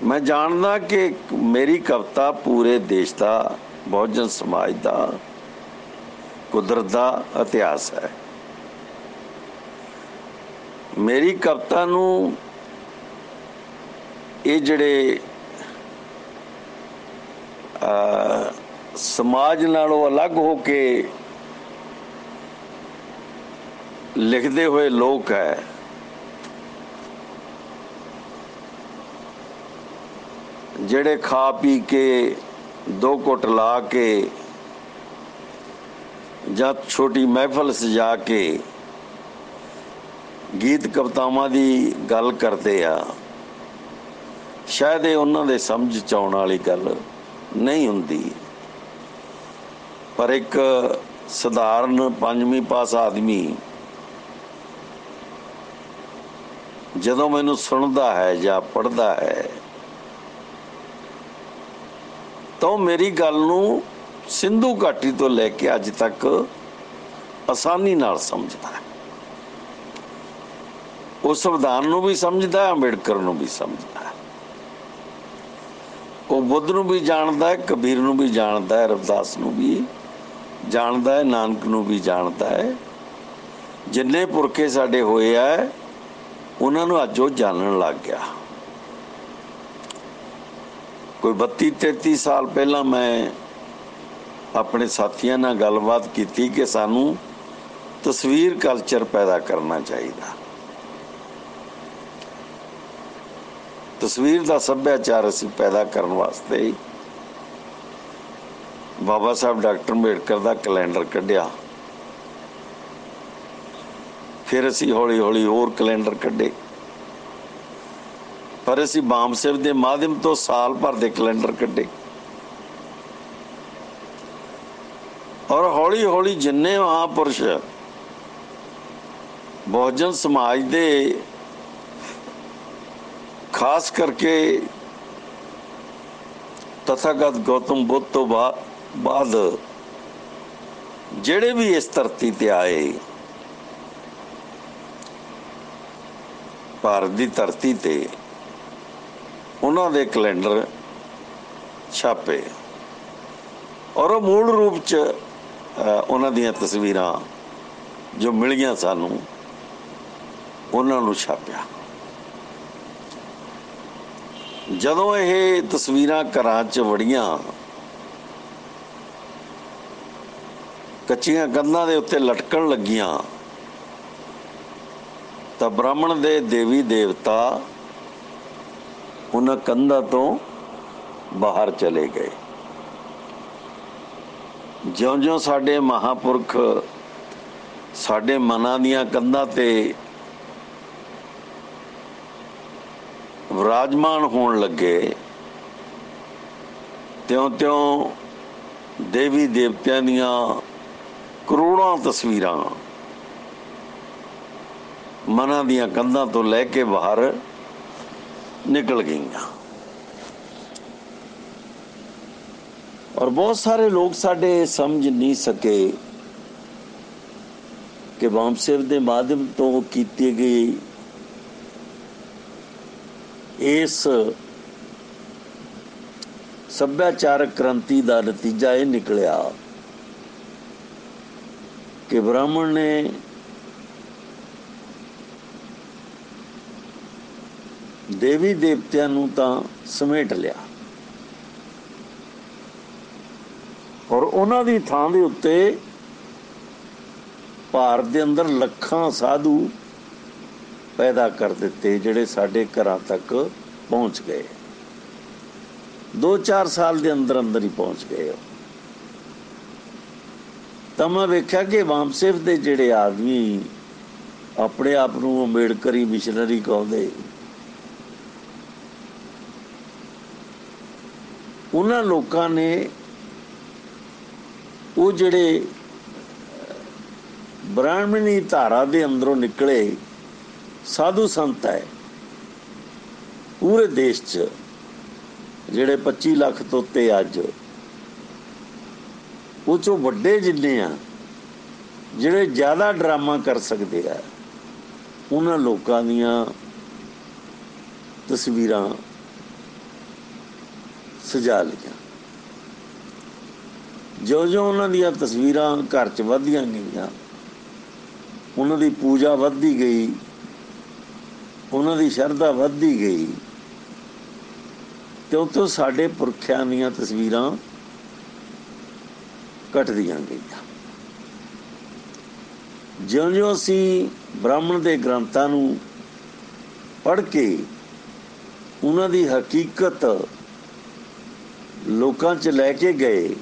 A: ਮੈਂ ਜਾਣਦਾ ਕਿ ਮੇਰੀ ਕਵਿਤਾ ਪੂਰੇ ਦੇਸ਼ ਦਾ, ਬਹੁਜਨ ਸਮਾਜ ਦਾ, ਕੁਦਰਤ ਦਾ ਇਤਿਹਾਸ ਹੈ। ਮੇਰੀ ਕਵਿਤਾ ਨੂੰ ਇਹ ਜਿਹੜੇ ਸਮਾਜ ਨਾਲੋਂ ਅਲੱਗ ਹੋ ਕੇ ਲਿਖਦੇ ਹੋਏ ਲੋਕ ਹੈ, ਜਿਹੜੇ ਖਾ ਪੀ ਕੇ 2 ਘੁੱਟ ਲਾ ਕੇ ਜਾਂ ਛੋਟੀ ਮਹਿਫਲ ਸਜਾ ਕੇ ਗੀਤ ਕਵਿਤਾਵਾਂ ਦੀ ਗੱਲ ਕਰਦੇ ਆ, ਸ਼ਾਇਦ ਇਹ ਉਹਨਾਂ ਦੇ ਸਮਝ 'ਚ ਆਉਣ ਵਾਲੀ ਗੱਲ ਨਹੀਂ ਹੁੰਦੀ। ਪਰ ਇੱਕ ਸਧਾਰਨ 5ਵੀਂ ਪਾਸ ਆਦਮੀ ਜਦੋਂ ਮੈਨੂੰ ਸੁਣਦਾ ਹੈ ਜਾਂ ਪੜ੍ਹਦਾ ਹੈ ਤਾਂ ਮੇਰੀ ਗੱਲ ਨੂੰ ਸਿੰਧੂ ਘਾਟੀ ਤੋਂ ਲੈ ਕੇ ਅੱਜ ਤੱਕ ਆਸਾਨੀ ਨਾਲ ਸਮਝਦਾ ਹੈ। ਉਹ ਸੰਵਿਧਾਨ ਨੂੰ ਵੀ ਸਮਝਦਾ ਹੈ, ਅੰਬੇਡਕਰ ਨੂੰ ਵੀ ਸਮਝਦਾ ਹੈ, ਉਹ ਬੁੱਧ ਨੂੰ ਵੀ ਜਾਣਦਾ ਹੈ, ਕਬੀਰ ਨੂੰ ਵੀ ਜਾਣਦਾ ਹੈ, ਰਵਿਦਾਸ ਨੂੰ ਵੀ ਜਾਣਦਾ ਹੈ, ਨਾਨਕ ਨੂੰ ਵੀ ਜਾਣਦਾ ਹੈ। ਜਿੰਨੇ ਪੁਰਖੇ ਸਾਡੇ ਹੋਏ ਆ ਉਹਨਾਂ ਨੂੰ ਅੱਜ ਉਹ ਜਾਣਨ ਲੱਗ ਗਿਆ। ਕੋਈ 32-33 ਸਾਲ ਪਹਿਲਾਂ ਮੈਂ ਆਪਣੇ ਸਾਥੀਆਂ ਨਾਲ ਗੱਲਬਾਤ ਕੀਤੀ ਕਿ ਸਾਨੂੰ ਤਸਵੀਰ ਕਲਚਰ ਪੈਦਾ ਕਰਨਾ ਚਾਹੀਦਾ, ਤਸਵੀਰ ਦਾ ਸੱਭਿਆਚਾਰ ਅਸੀਂ ਪੈਦਾ ਕਰਨ ਵਾਸਤੇ ਬਾਬਾ ਸਾਹਿਬ ਡਾਕਟਰ ਅੰਬੇਡਕਰ ਦਾ ਕੈਲੰਡਰ ਕੱਢਿਆ। ਫਿਰ ਅਸੀਂ ਹੌਲੀ ਹੌਲੀ ਹੋਰ ਕੈਲੰਡਰ ਕੱਢੇ, ਪਰ ਅਸੀਂ ਬਾਮ ਸਾਹਿਬ ਦੇ ਮਾਧਿਅਮ ਤੋਂ ਸਾਲ ਭਰ ਦੇ ਕੈਲੰਡਰ ਕੱਢੇ, ਔਰ ਹੌਲੀ ਹੌਲੀ ਜਿੰਨੇ ਮਹਾਂਪੁਰਸ਼ ਬਹੁਜਨ ਸਮਾਜ ਦੇ, ਖਾਸ ਕਰਕੇ ਤਥਾਗਤ ਗੌਤਮ ਬੁੱਧ ਤੋਂ ਬਾਅਦ ਜਿਹੜੇ ਵੀ ਇਸ ਧਰਤੀ ਤੇ ਆਏ, ਭਾਰਤ ਦੀ ਧਰਤੀ ਤੇ ਉਹਨਾਂ ਦੇ ਕੈਲੰਡਰ ਛਾਪੇ ਔਰ ਉਹ ਮੂਲ ਰੂਪ 'ਚ ਉਹਨਾਂ ਦੀਆਂ ਤਸਵੀਰਾਂ ਜੋ ਮਿਲੀਆਂ ਸਾਨੂੰ ਉਹਨਾਂ ਨੂੰ ਛਾਪਿਆ। ਜਦੋਂ ਇਹ ਤਸਵੀਰਾਂ ਘਰਾਂ 'ਚ ਵੜੀਆਂ, ਕੱਚੀਆਂ ਕੰਧਾਂ ਦੇ ਉੱਤੇ ਲਟਕਣ ਲੱਗੀਆਂ, ਤਾਂ ਬ੍ਰਾਹਮਣ ਦੇ ਦੇਵੀ ਦੇਵਤਾ ਉਹਨਾਂ ਕੰਧਾਂ ਤੋਂ ਬਾਹਰ ਚਲੇ ਗਏ। ਜਿਉਂ-ਜਿਉਂ ਸਾਡੇ ਮਹਾਂਪੁਰਖ ਸਾਡੇ ਮਨਾਂ ਦੀਆਂ ਕੰਧਾਂ ਤੇ ਵਿਰਾਜਮਾਨ ਹੋਣ ਲੱਗੇ, ਤਿਉਂ-ਤਿਉਂ ਦੇਵੀ ਦੇਵਤਿਆਂ ਦੀਆਂ ਕਰੋੜਾਂ ਤਸਵੀਰਾਂ ਮਨਾਂ ਦੀਆਂ ਕੰਧਾਂ ਤੋਂ ਲੈ ਕੇ ਬਾਹਰ ਨਿਕਲ ਗਈਆਂ। ਔਰ ਬਹੁਤ ਸਾਰੇ ਲੋਕ ਸਾਡੇ ਸਮਝ ਨਹੀਂ ਸਕੇ ਕਿ ਵਾਮਸੇਵ ਦੇ ਮਾਧਿਅਮ ਤੋਂ ਕੀਤੀ ਗਈ ਇਸ ਸੱਭਿਆਚਾਰਕ ਕ੍ਰਾਂਤੀ ਦਾ ਨਤੀਜਾ ਇਹ ਨਿਕਲਿਆ ਕਿ ਬ੍ਰਾਹਮਣ ਨੇ ਦੇਵੀ ਦੇਵਤਿਆਂ ਨੂੰ ਤਾਂ ਸਮੇਟ ਲਿਆ ਔਰ ਉਹਨਾਂ ਦੀ ਥਾਂ ਦੇ ਉੱਤੇ ਭਾਰਤ ਦੇ ਅੰਦਰ ਲੱਖਾਂ ਸਾਧੂ ਪੈਦਾ ਕਰ ਦਿੱਤੇ, ਜਿਹੜੇ ਸਾਡੇ ਘਰਾਂ ਤੱਕ ਪਹੁੰਚ ਗਏ। 2-4 ਸਾਲ ਦੇ ਅੰਦਰ ਅੰਦਰ ਹੀ ਪਹੁੰਚ ਗਏ। ਤਾਂ ਮੈਂ ਵੇਖਿਆ ਕਿ ਵਾਮਸੇਵ ਦੇ ਜਿਹੜੇ ਆਦਮੀ ਆਪਣੇ ਆਪ ਨੂੰ ਅੰਬੇਡਕਰੀ ਮਿਸ਼ਨਰੀ ਕਹਿੰਦੇ, ਉਹਨਾਂ ਲੋਕਾਂ ਨੇ ਉਹ ਜਿਹੜੇ ਬ੍ਰਾਹਮਣੀ ਧਾਰਾ ਦੇ ਅੰਦਰੋਂ ਨਿਕਲੇ ਸਾਧੂ ਸੰਤ ਹੈ ਪੂਰੇ ਦੇਸ਼ 'ਚ, ਜਿਹੜੇ 25 ਲੱਖ ਤੋਂ ਉੱਤੇ ਅੱਜ, ਉਹ 'ਚੋਂ ਵੱਡੇ ਜਿੰਨੇ ਆ ਜਿਹੜੇ ਜ਼ਿਆਦਾ ਡਰਾਮਾ ਕਰ ਸਕਦੇ ਆ, ਉਹਨਾਂ ਲੋਕਾਂ ਦੀਆਂ ਤਸਵੀਰਾਂ ਸਜਾ ਲਈਆਂ। ਜਿਉਂ-ਜਿਉਂ ਉਹਨਾਂ ਦੀਆਂ ਤਸਵੀਰਾਂ ਘਰ 'ਚ ਵੱਧਦੀਆਂ ਗਈਆਂ, ਉਹਨਾਂ ਦੀ ਪੂਜਾ ਵੱਧਦੀ ਗਈ, ਉਹਨਾਂ ਦੀ ਸ਼ਰਧਾ ਵੱਧਦੀ ਗਈ, ਤੇ ਉੱਥੋਂ ਸਾਡੇ ਪੁਰਖਿਆਂ ਦੀਆਂ ਤਸਵੀਰਾਂ ਘਟਦੀਆਂ ਗਈਆਂ। ਜਿਉਂ-ਜਿਉਂ ਅਸੀਂ ਬ੍ਰਾਹਮਣ ਦੇ ਗ੍ਰੰਥਾਂ ਨੂੰ ਪੜ੍ਹ ਕੇ ਉਹਨਾਂ ਦੀ ਹਕੀਕਤ ਲੋਕਾਂ 'ਚ ਲੈ ਕੇ ਗਏ,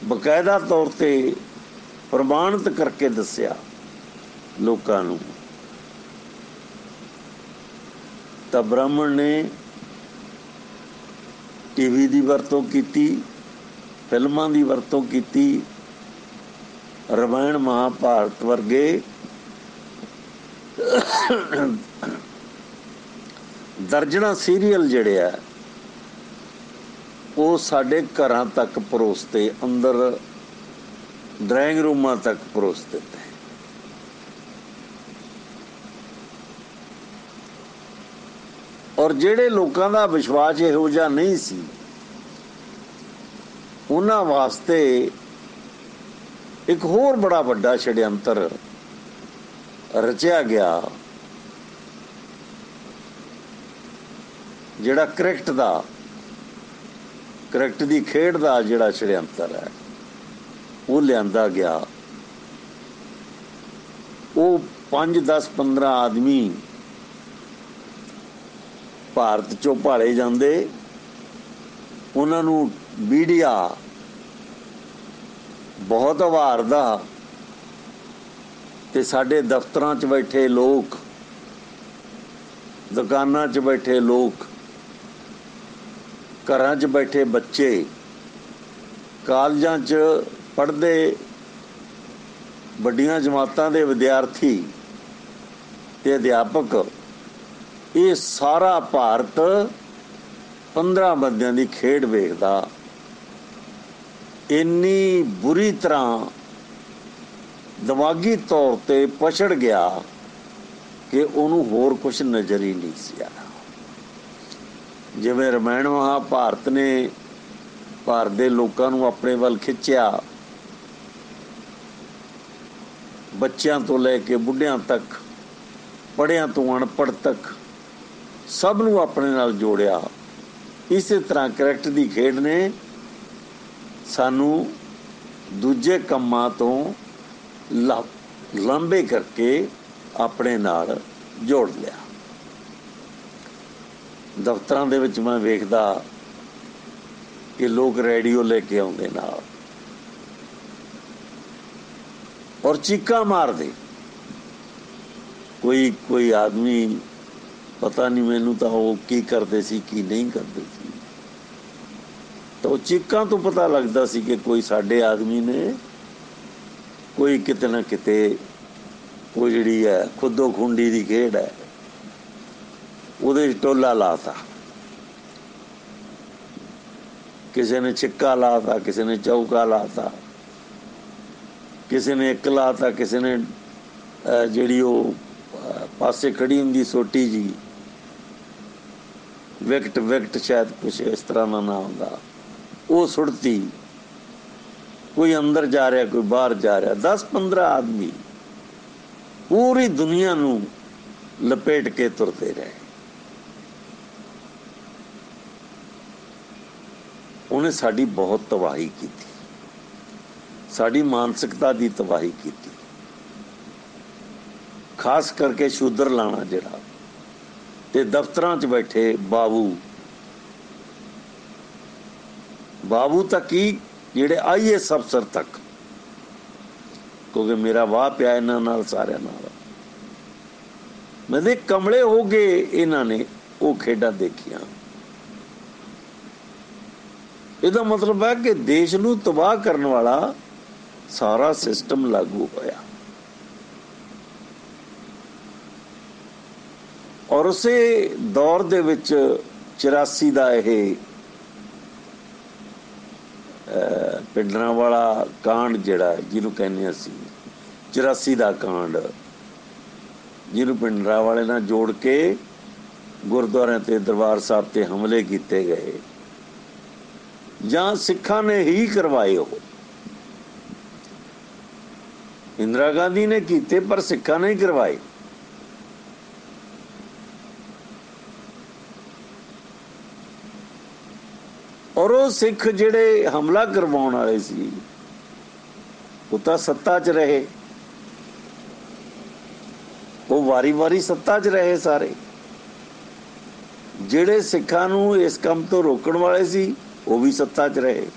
A: ਬਕਾਇਦਾ ਤੌਰ ਤੇ ਪ੍ਰਮਾਣਿਤ ਕਰਕੇ ਦੱਸਿਆ ਲੋਕਾਂ ਨੂੰ, ਤਾਂ ਬ੍ਰਾਹਮਣ ਨੇ ਟੀਵੀ ਦੀ ਵਰਤੋਂ ਕੀਤੀ, ਫਿਲਮਾਂ ਦੀ ਵਰਤੋਂ ਕੀਤੀ, ਰਾਮਾਇਣ ਮਹਾਭਾਰਤ ਵਰਗੇ ਦਰਜਨਾਂ ਸੀਰੀਅਲ ਜਿਹੜੇ ਆ ਉਹ ਸਾਡੇ ਘਰਾਂ ਤੱਕ ਪਰੋਸਤੇ, ਅੰਦਰ ਡਰਾਇੰਗ ਰੂਮਾਂ ਤੱਕ ਪਰੋਸ ਦਿੱਤੇ। ਔਰ ਜਿਹੜੇ ਲੋਕਾਂ ਦਾ ਵਿਸ਼ਵਾਸ ਇਹੋ ਜਿਹਾ ਨਹੀਂ ਸੀ, ਉਹਨਾਂ ਵਾਸਤੇ ਇੱਕ ਹੋਰ ਬੜਾ ਵੱਡਾ ਛੜਯੰਤਰ ਰਚਿਆ ਗਿਆ, ਜਿਹੜਾ ਕ੍ਰਿਕਟ ਦੀ ਖੇਡ ਦਾ ਜਿਹੜਾ ਛੜਯੰਤਰ ਹੈ ਉਹ ਲਿਆਂਦਾ ਗਿਆ। ਉਹ 5, 10, 15 ਆਦਮੀ ਭਾਰਤ 'ਚੋਂ ਭਾਲੇ ਜਾਂਦੇ, ਉਹਨਾਂ ਨੂੰ ਮੀਡੀਆ ਬਹੁਤ ਉਭਾਰਦਾ, ਤੇ ਸਾਡੇ ਦਫ਼ਤਰਾਂ 'ਚ ਬੈਠੇ ਲੋਕ, ਦੁਕਾਨਾਂ 'ਚ ਬੈਠੇ ਲੋਕ, ਘਰਾਂ 'ਚ ਬੈਠੇ ਬੱਚੇ, ਕਾਲਜਾਂ 'ਚ ਪੜ੍ਹਦੇ ਵੱਡੀਆਂ ਜਮਾਤਾਂ ਦੇ ਵਿਦਿਆਰਥੀ ਤੇ ਅਧਿਆਪਕ, ਇਹ ਸਾਰਾ ਭਾਰਤ 15 ਬੰਦਿਆਂ ਦੀ ਖੇਡ ਵੇਖਦਾ। ਇੰਨੀ ਬੁਰੀ ਤਰ੍ਹਾਂ ਦਿਮਾਗੀ ਤੌਰ ਤੇ ਪਛੜ ਗਿਆ ਕਿ ਉਹਨੂੰ ਹੋਰ ਕੁਝ ਨਜ਼ਰ ਹੀ ਨਹੀਂ ਸੀ ਆਇਆ। ਜਿਵੇਂ ਰਮਾਇਣ ਮਹਾਭਾਰਤ ਨੇ ਭਾਰਤ ਦੇ ਲੋਕਾਂ ਨੂੰ ਆਪਣੇ ਵੱਲ ਖਿੱਚਿਆ, ਬੱਚਿਆਂ ਤੋਂ ਲੈ ਕੇ ਬੁੱਢਿਆਂ ਤੱਕ, ਪੜ੍ਹਿਆਂ ਤੋਂ ਅਨਪੜ੍ਹ ਤੱਕ ਸਭ ਨੂੰ ਆਪਣੇ ਨਾਲ ਜੋੜਿਆ, ਇਸੇ ਤਰ੍ਹਾਂ ਕ੍ਰਿਕਟ ਦੀ ਖੇਡ ਨੇ ਸਾਨੂੰ ਦੂਜੇ ਕੰਮਾਂ ਤੋਂ ਲਾਂਭੇ ਕਰਕੇ ਆਪਣੇ ਨਾਲ ਜੋੜ ਲਿਆ। ਦਫ਼ਤਰਾਂ ਦੇ ਵਿੱਚ ਮੈਂ ਵੇਖਦਾ ਕਿ ਲੋਕ ਰੇਡੀਓ ਲੈ ਕੇ ਆਉਂਦੇ ਨਾਲ ਔਰ ਚੀਕਾਂ ਮਾਰਦੇ। ਕੋਈ ਆਦਮੀ, ਪਤਾ ਨਹੀਂ ਮੈਨੂੰ ਤਾਂ ਉਹ ਕੀ ਕਰਦੇ ਸੀ ਕੀ ਨਹੀਂ ਕਰਦੇ ਸੀ, ਤਾਂ ਉਹ ਚੀਕਾਂ ਤੋਂ ਪਤਾ ਲੱਗਦਾ ਸੀ ਕਿ ਕੋਈ ਸਾਡੇ ਆਦਮੀ ਨੇ ਕੋਈ ਕਿਤੇ ਨਾ ਕਿਤੇ ਉਹ ਜਿਹੜੀ ਹੈ ਖੁੱਦੋ ਖੁੰਡੀ ਦੀ ਖੇਡ ਹੈ ਉਹਦੇ 'ਚ ਟੋਲਾ ਲਾਤਾ। ਕਿਸੇ ਨੇ ਛਿੱਕਾ ਲਾਤਾ, ਕਿਸੇ ਨੇ ਚੌਕਾ ਲਾਤਾ, ਕਿਸੇ ਨੇ ਇੱਕ ਲਾਤਾ, ਕਿਸੇ ਨੇ ਜਿਹੜੀ ਉਹ ਪਾਸੇ ਖੜੀ ਹੁੰਦੀ ਸੋਟੀ ਜੀ, ਵਿਕਟ ਸ਼ਾਇਦ ਕੁਛ ਇਸ ਤਰ੍ਹਾਂ ਦਾ ਨਾਂ ਹੁੰਦਾ, ਉਹ ਸੁੱਟਤੀ। ਕੋਈ ਅੰਦਰ ਜਾ ਰਿਹਾ, ਕੋਈ ਬਾਹਰ ਜਾ ਰਿਹਾ। 10-15 ਆਦਮੀ ਪੂਰੀ ਦੁਨੀਆ ਨੂੰ ਲਪੇਟ ਕੇ ਤੁਰਦੇ ਰਹੇ। ਉਹਨੇ ਸਾਡੀ ਬਹੁਤ ਤਬਾਹੀ ਕੀਤੀ, ਸਾਡੀ ਮਾਨਸਿਕਤਾ ਦੀ ਤਬਾਹੀ ਕੀਤੀ। ਖਾਸ ਕਰਕੇ ਸ਼ੂਦਰ ਲਾਣਾ ਜਿਹੜਾ, ਤੇ ਦਫ਼ਤਰਾਂ 'ਚ ਬੈਠੇ ਬਾਬੂ ਤਾਂ ਕੀ, ਜਿਹੜੇ IAS ਅਫਸਰ ਤੱਕ, ਕਿਉਂਕਿ ਮੇਰਾ ਵਾਹ ਪਿਆ ਇਹਨਾਂ ਨਾਲ, ਸਾਰਿਆਂ ਨਾਲ। ਮੈਂ ਦੇ ਕਮਲੇ ਹੋ ਗਏ ਇਹਨਾਂ ਨੇ ਉਹ ਖੇਡਾਂ ਦੇਖੀਆਂ। ਇਹਦਾ ਮਤਲਬ ਹੈ ਕਿ ਦੇਸ਼ ਨੂੰ ਤਬਾਹ ਕਰਨ ਵਾਲਾ ਸਾਰਾ ਸਿਸਟਮ ਲਾਗੂ ਹੋਇਆ। ਔਰ ਉਸੇ ਦੌਰ ਦੇ ਵਿੱਚ 84 ਦਾ ਇਹ ਪਿੰਡਰਾਂਵਾਲਾ ਕਾਂਡ ਜਿਹੜਾ, ਜਿਹਨੂੰ ਕਹਿੰਦੇ ਅਸੀਂ 84 ਦਾ ਕਾਂਡ, ਜਿਹਨੂੰ ਪਿੰਡਰਾਂਵਾਲੇ ਨਾਲ ਜੋੜ ਕੇ ਗੁਰਦੁਆਰਿਆਂ ਤੇ ਦਰਬਾਰ ਸਾਹਿਬ ਤੇ ਹਮਲੇ ਕੀਤੇ ਗਏ, ਜਾਂ ਸਿੱਖਾਂ ਨੇ ਹੀ ਕਰਵਾਏ। ਉਹ ਇੰਦਰਾ ਗਾਂਧੀ ਨੇ ਕੀਤੇ ਪਰ ਸਿੱਖਾਂ ਨੇ ਹੀ ਕਰਵਾਏ। ਔਰ ਉਹ ਸਿੱਖ ਜਿਹੜੇ ਹਮਲਾ ਕਰਵਾਉਣ ਵਾਲੇ ਸੀ ਉਹ ਤਾਂ ਸੱਤਾ 'ਚ ਰਹੇ, ਉਹ ਵਾਰੀ-ਵਾਰੀ ਸੱਤਾ 'ਚ ਰਹੇ ਸਾਰੇ। ਜਿਹੜੇ ਸਿੱਖਾਂ ਨੂੰ ਇਸ ਕੰਮ ਤੋਂ ਰੋਕਣ ਵਾਲੇ ਸੀ ਉਹ ਵੀ ਸੱਤਾ 'ਚ ਰਹੇ,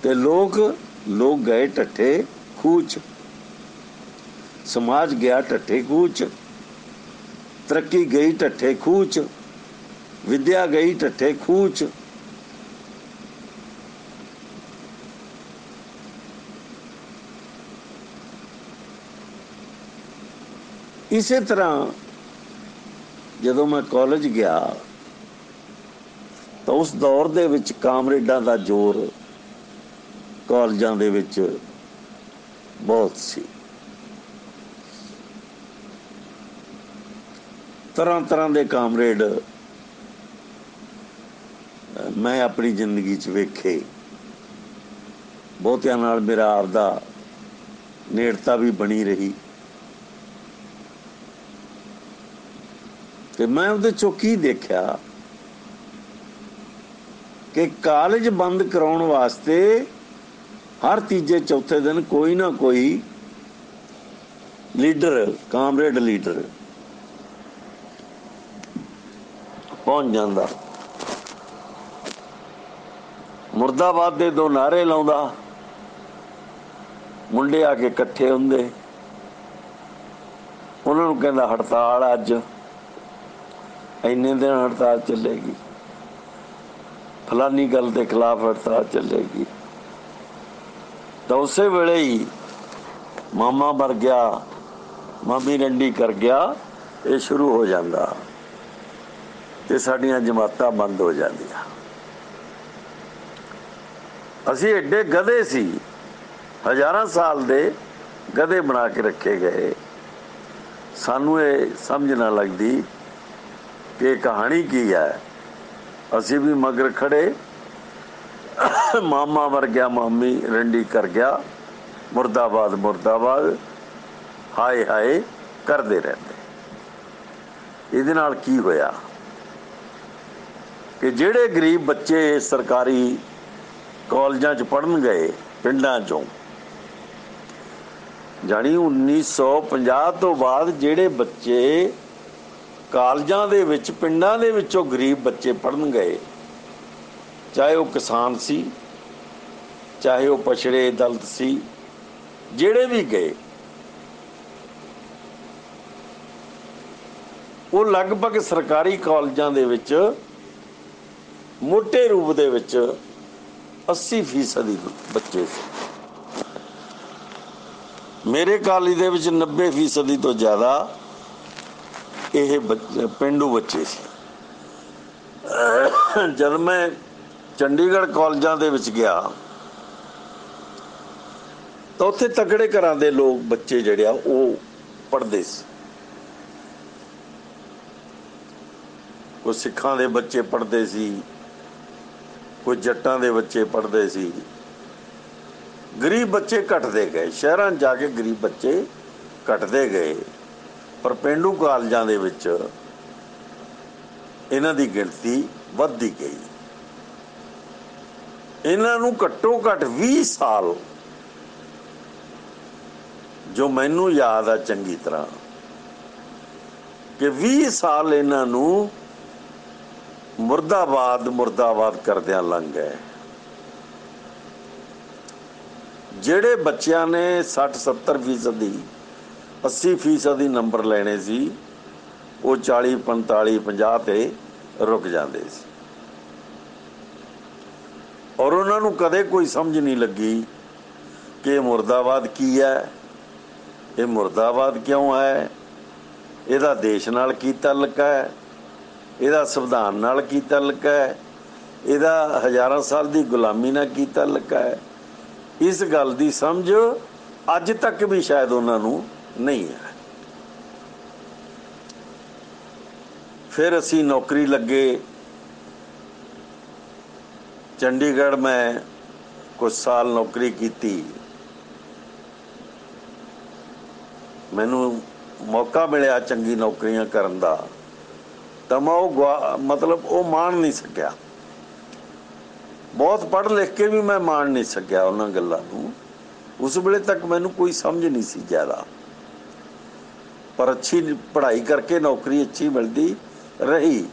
A: ਤੇ ਲੋਕ ਗਏ ਢੱਠੇ ਖੂਹ 'ਚ, ਸਮਾਜ ਗਿਆ ਢੱਠੇ ਖੂਹ 'ਚ, ਤਰੱਕੀ ਗਈ ਢੱਠੇ ਖੂਹ 'ਚ, ਵਿਦਿਆ ਗਈ ਢੱਠੇ ਖੂਹ 'ਚ। ਇਸੇ ਤਰ੍ਹਾਂ ਜਦੋਂ ਮੈਂ ਕਾਲਜ ਗਿਆ ਤਾਂ ਉਸ ਦੌਰ ਦੇ ਵਿੱਚ ਕਾਮਰੇਡਾਂ ਦਾ ਜ਼ੋਰ ਕਾਲਜਾਂ ਦੇ ਵਿੱਚ ਬਹੁਤ ਸੀ। ਤਰ੍ਹਾਂ ਤਰ੍ਹਾਂ ਦੇ ਕਾਮਰੇਡ ਮੈਂ ਆਪਣੀ ਜ਼ਿੰਦਗੀ 'ਚ ਵੇਖੇ। ਬਹੁਤਿਆਂ ਨਾਲ ਮੇਰਾ ਆਪਦਾ ਨੇੜਤਾ ਵੀ ਬਣੀ ਰਹੀ, ਤੇ ਮੈਂ ਉਹਦੇ 'ਚੋਂ ਕੀ ਦੇਖਿਆ ਕਿ ਕਾਲਜ ਬੰਦ ਕਰਾਉਣ ਵਾਸਤੇ ਹਰ ਤੀਜੇ ਚੌਥੇ ਦਿਨ ਕੋਈ ਨਾ ਕੋਈ ਲੀਡਰ, ਕਾਮਰੇਡ ਲੀਡਰ ਪਹੁੰਚ ਜਾਂਦਾ, ਮੁਰਦਾਬਾਦ ਦੇ 2 ਨਾਅਰੇ ਲਾਉਂਦਾ, ਮੁੰਡੇ ਆ ਕੇ ਇਕੱਠੇ ਹੁੰਦੇ, ਉਹਨਾਂ ਨੂੰ ਕਹਿੰਦਾ ਹੜਤਾਲ, ਅੱਜ ਇੰਨੇ ਦਿਨ ਹੜਤਾਲ ਚੱਲੇਗੀ, ਫਲਾਨੀ ਗੱਲ ਦੇ ਖਿਲਾਫ ਹੜਤਾਲ ਚੱਲੇਗੀ। ਤਾਂ ਉਸੇ ਵੇਲੇ ਹੀ ਮਾਮਾ ਮਰ ਗਿਆ, ਮਾਮੀ ਰੰਡੀ ਕਰ ਗਿਆ, ਇਹ ਸ਼ੁਰੂ ਹੋ ਜਾਂਦਾ ਤੇ ਸਾਡੀਆਂ ਜਮਾਤਾਂ ਬੰਦ ਹੋ ਜਾਂਦੀਆਂ। ਅਸੀਂ ਐਡੇ ਗਧੇ ਸੀ हजारां साल दे गधे बना के रखे गए। सानू ये समझ ना लगती कि कहानी की है। असी भी मगर खड़े, मामा मर गया मामी रंडी कर गया, मुर्दाबाद मुर्दाबाद हाय हाय करते रहते। इहदे नाल की होया कि जिहड़े गरीब बच्चे सरकारी कॉलेजां च पढ़न गए पिंडां चों, जानी 1950 तो बाद जिहड़े बच्चे कालजां दे विच पिंडां दे विचों गरीब बच्चे पढ़न गए, चाहे वो किसान सी, चाहे वो पछड़े दलित सी, जिहड़े भी गए, वो लगभग सरकारी कॉलेजां दे विच मोटे रूप दे विच 80% बच्चे सी। मेरे कॉलेज दे विच 90% तो ज़्यादा ये पेंडू बच्चे सी। जब मैं चंडीगढ़ कॉलेजां दे विच गया तो उत्थे तगड़े घरां दे लोग बच्चे जिहड़े आ वो पढ़दे सी। कोई सिखां दे बच्चे पढ़दे सी, कोई जट्टां दे बच्चे पढ़दे सी। गरीब बच्चे घटते गए, शहरां जाके गरीब बच्चे घटते गए, पर पेंडू कॉलेजां दे विच इन्हां दी गिणती वधदी गई। इन्हां नूं घट्टो घट 20 साल, जो मैनू याद आ चंगी तरह, कि 20 साल इन्हां नूं मुर्दाबाद मुर्दाबाद करदियां लंघ गए। ਜਿਹੜੇ ਬੱਚਿਆਂ ਨੇ 60-70%, 80% ਨੰਬਰ ਲੈਣੇ ਸੀ, ਉਹ 40-45-50 ਤੇ ਰੁਕ ਜਾਂਦੇ ਸੀ। ਔਰ ਉਹਨਾਂ ਨੂੰ ਕਦੇ ਕੋਈ ਸਮਝ ਨਹੀਂ ਲੱਗੀ ਕਿ ਮੁਰਦਾਬਾਦ ਕੀ ਹੈ, ਇਹ ਮੁਰਦਾਬਾਦ ਕਿਉਂ ਹੈ, ਇਹਦਾ ਦੇਸ਼ ਨਾਲ ਕੀ ਤਾਲੁਕ ਹੈ, ਇਹਦਾ ਸੰਵਿਧਾਨ ਨਾਲ ਕੀ ਤਾਲੁਕ ਹੈ, ਇਹਦਾ ਹਜ਼ਾਰਾਂ ਸਾਲ ਦੀ ਗੁਲਾਮੀ ਨਾਲ ਕੀ ਤਾਲੁਕ ਹੈ। इस गल की समझ अज तक भी शायद उन्होंने नहीं है। फिर असी नौकरी लगे चंडीगढ़ में, कुछ साल नौकरी की, मैनू मौका मिलया चंगी नौकरियां करन दा, तो मैं मतलब वो मान नहीं सकिया। बहुत पढ़ लिख के भी मैं मान नहीं सकिया उन्होंने गल्लां नूं। उस वेले तक मैनू कोई समझ नहीं सी ज़्यादा, पर अच्छी पढ़ाई करके नौकरी अच्छी मिलती रही।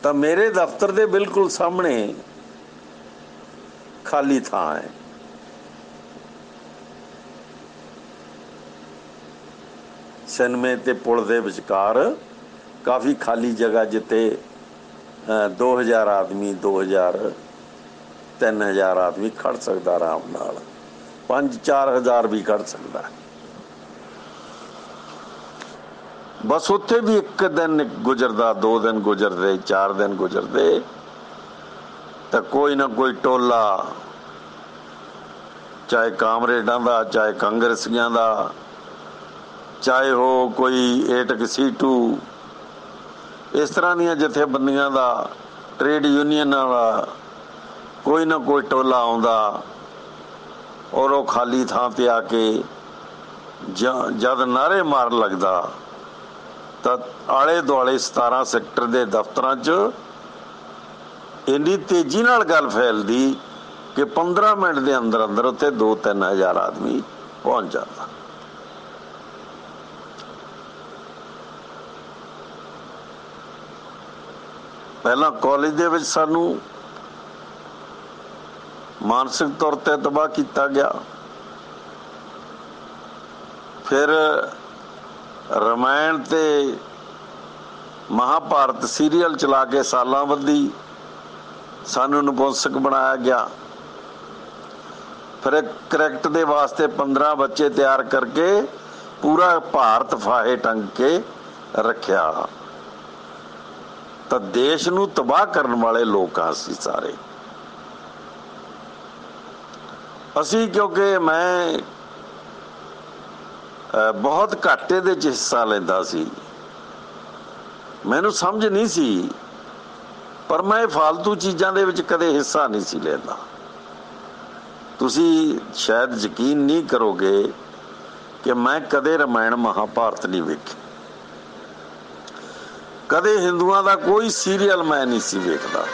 A: तो मेरे दफ्तर के बिल्कुल सामने खाली थां है। सिनेमे ते पुल दे विचकार काफ़ी खाली जगह, जिते 2000 आदमी, 2000-3000 आदमी खड़ सकता आराम नाल, 5-4 हज़ार भी खड़ सकता। बस उत्थे भी एक दिन गुजरदा, 2 दिन गुजरते, 4 दिन गुजरते, तो कोई ना कोई टोला, चाहे कामरेडां दा, चाहे कांग्रेसियां दा, चाहे हो कोई एटक सीटू, इस तरह दी जथेबंदियां दा, ट्रेड यूनियनां दा कोई ना कोई टोला आउंदा, और वो खाली थां ते आके जद नारे मार लगदा, तो आले दुआले 17 सैक्टर के दफ्तरां च इन्नी तेजी नाल गल फैलदी कि 15 मिनट के अंदर अंदर उत्थे 2-3 हज़ार आदमी पहुंच जाता। पहला कॉलेज दे विच सानू मानसिक तौर ते तबाह किया गया, फिर रामायण ते महाभारत सीरीयल चला के सालां बधी सानू नपुंसक बनाया गया। फिर क्रिकेट के वास्ते 15 बच्चे तैयार करके पूरा भारत फाहे टंग के रखिया। तो देश नूं तबाह करने वाले लोग सी सारे। ਅਸੀਂ ਕਿਉਂਕਿ ਮੈਂ ਬਹੁਤ ਘੱਟ ਇਹਦੇ 'ਚ ਹਿੱਸਾ ਲੈਂਦਾ ਸੀ, ਮੈਨੂੰ ਸਮਝ ਨਹੀਂ ਸੀ, ਪਰ ਮੈਂ ਫਾਲਤੂ ਚੀਜ਼ਾਂ ਦੇ ਵਿੱਚ ਕਦੇ ਹਿੱਸਾ ਨਹੀਂ ਸੀ ਲੈਂਦਾ। ਤੁਸੀਂ ਸ਼ਾਇਦ ਯਕੀਨ ਨਹੀਂ ਕਰੋਗੇ ਕਿ ਮੈਂ ਕਦੇ ਰਾਮਾਇਣ ਮਹਾਭਾਰਤ ਨਹੀਂ ਵੇਖੀ, ਕਦੇ ਹਿੰਦੂਆਂ ਦਾ ਕੋਈ ਸੀਰੀਅਲ ਮੈਂ ਨਹੀਂ ਸੀ ਵੇਖਦਾ।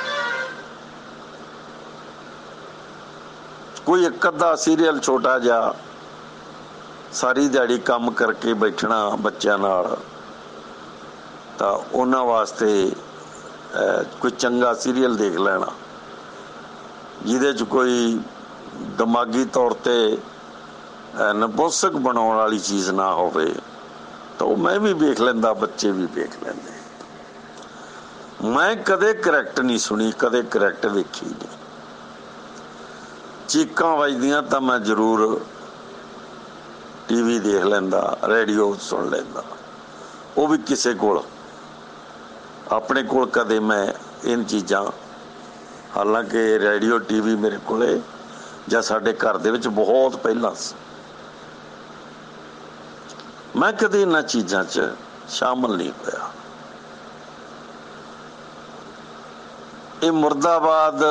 A: ਕੋਈ ਇੱਕ ਅੱਧਾ ਸੀਰੀਅਲ ਛੋਟਾ ਜਿਹਾ, ਸਾਰੀ ਦਿਹਾੜੀ ਕੰਮ ਕਰਕੇ ਬੈਠਣਾ ਬੱਚਿਆਂ ਨਾਲ, ਤਾਂ ਉਹਨਾਂ ਵਾਸਤੇ ਕੋਈ ਚੰਗਾ ਸੀਰੀਅਲ ਦੇਖ ਲੈਣਾ ਜਿਹਦੇ 'ਚ ਕੋਈ ਦਿਮਾਗੀ ਤੌਰ 'ਤੇ ਨਪੁੰਸਕ ਬਣਾਉਣ ਵਾਲੀ ਚੀਜ਼ ਨਾ ਹੋਵੇ, ਤਾਂ ਉਹ ਮੈਂ ਵੀ ਵੇਖ ਲੈਂਦਾ, ਬੱਚੇ ਵੀ ਵੇਖ ਲੈਂਦੇ। ਮੈਂ ਕਦੇ ਕਰੈਕਟ ਨਹੀਂ ਸੁਣੀ, ਕਦੇ ਕਰੈਕਟ ਵੇਖੀ ਨਹੀਂ। ਚੀਕਾਂ ਵੱਜਦੀਆਂ ਤਾਂ ਮੈਂ ਜ਼ਰੂਰ ਟੀਵੀ ਦੇਖ ਲੈਂਦਾ, ਰੇਡੀਓ ਸੁਣ ਲੈਂਦਾ, ਉਹ ਵੀ ਕਿਸੇ ਕੋਲ। ਆਪਣੇ ਕੋਲ ਕਦੇ ਮੈਂ ਇਹ ਚੀਜ਼ਾਂ, ਹਾਲਾਂਕਿ ਰੇਡੀਓ ਟੀਵੀ ਮੇਰੇ ਕੋਲੇ ਜਾਂ ਸਾਡੇ ਘਰ ਦੇ ਵਿੱਚ ਬਹੁਤ ਪਹਿਲਾਂ ਸੀ, ਮੈਂ ਕਦੇ ਇਹਨਾਂ ਚੀਜ਼ਾਂ 'ਚ ਸ਼ਾਮਲ ਨਹੀਂ ਹੋਇਆ। ਇਹ ਮੁਰਦਾਬਾਦ,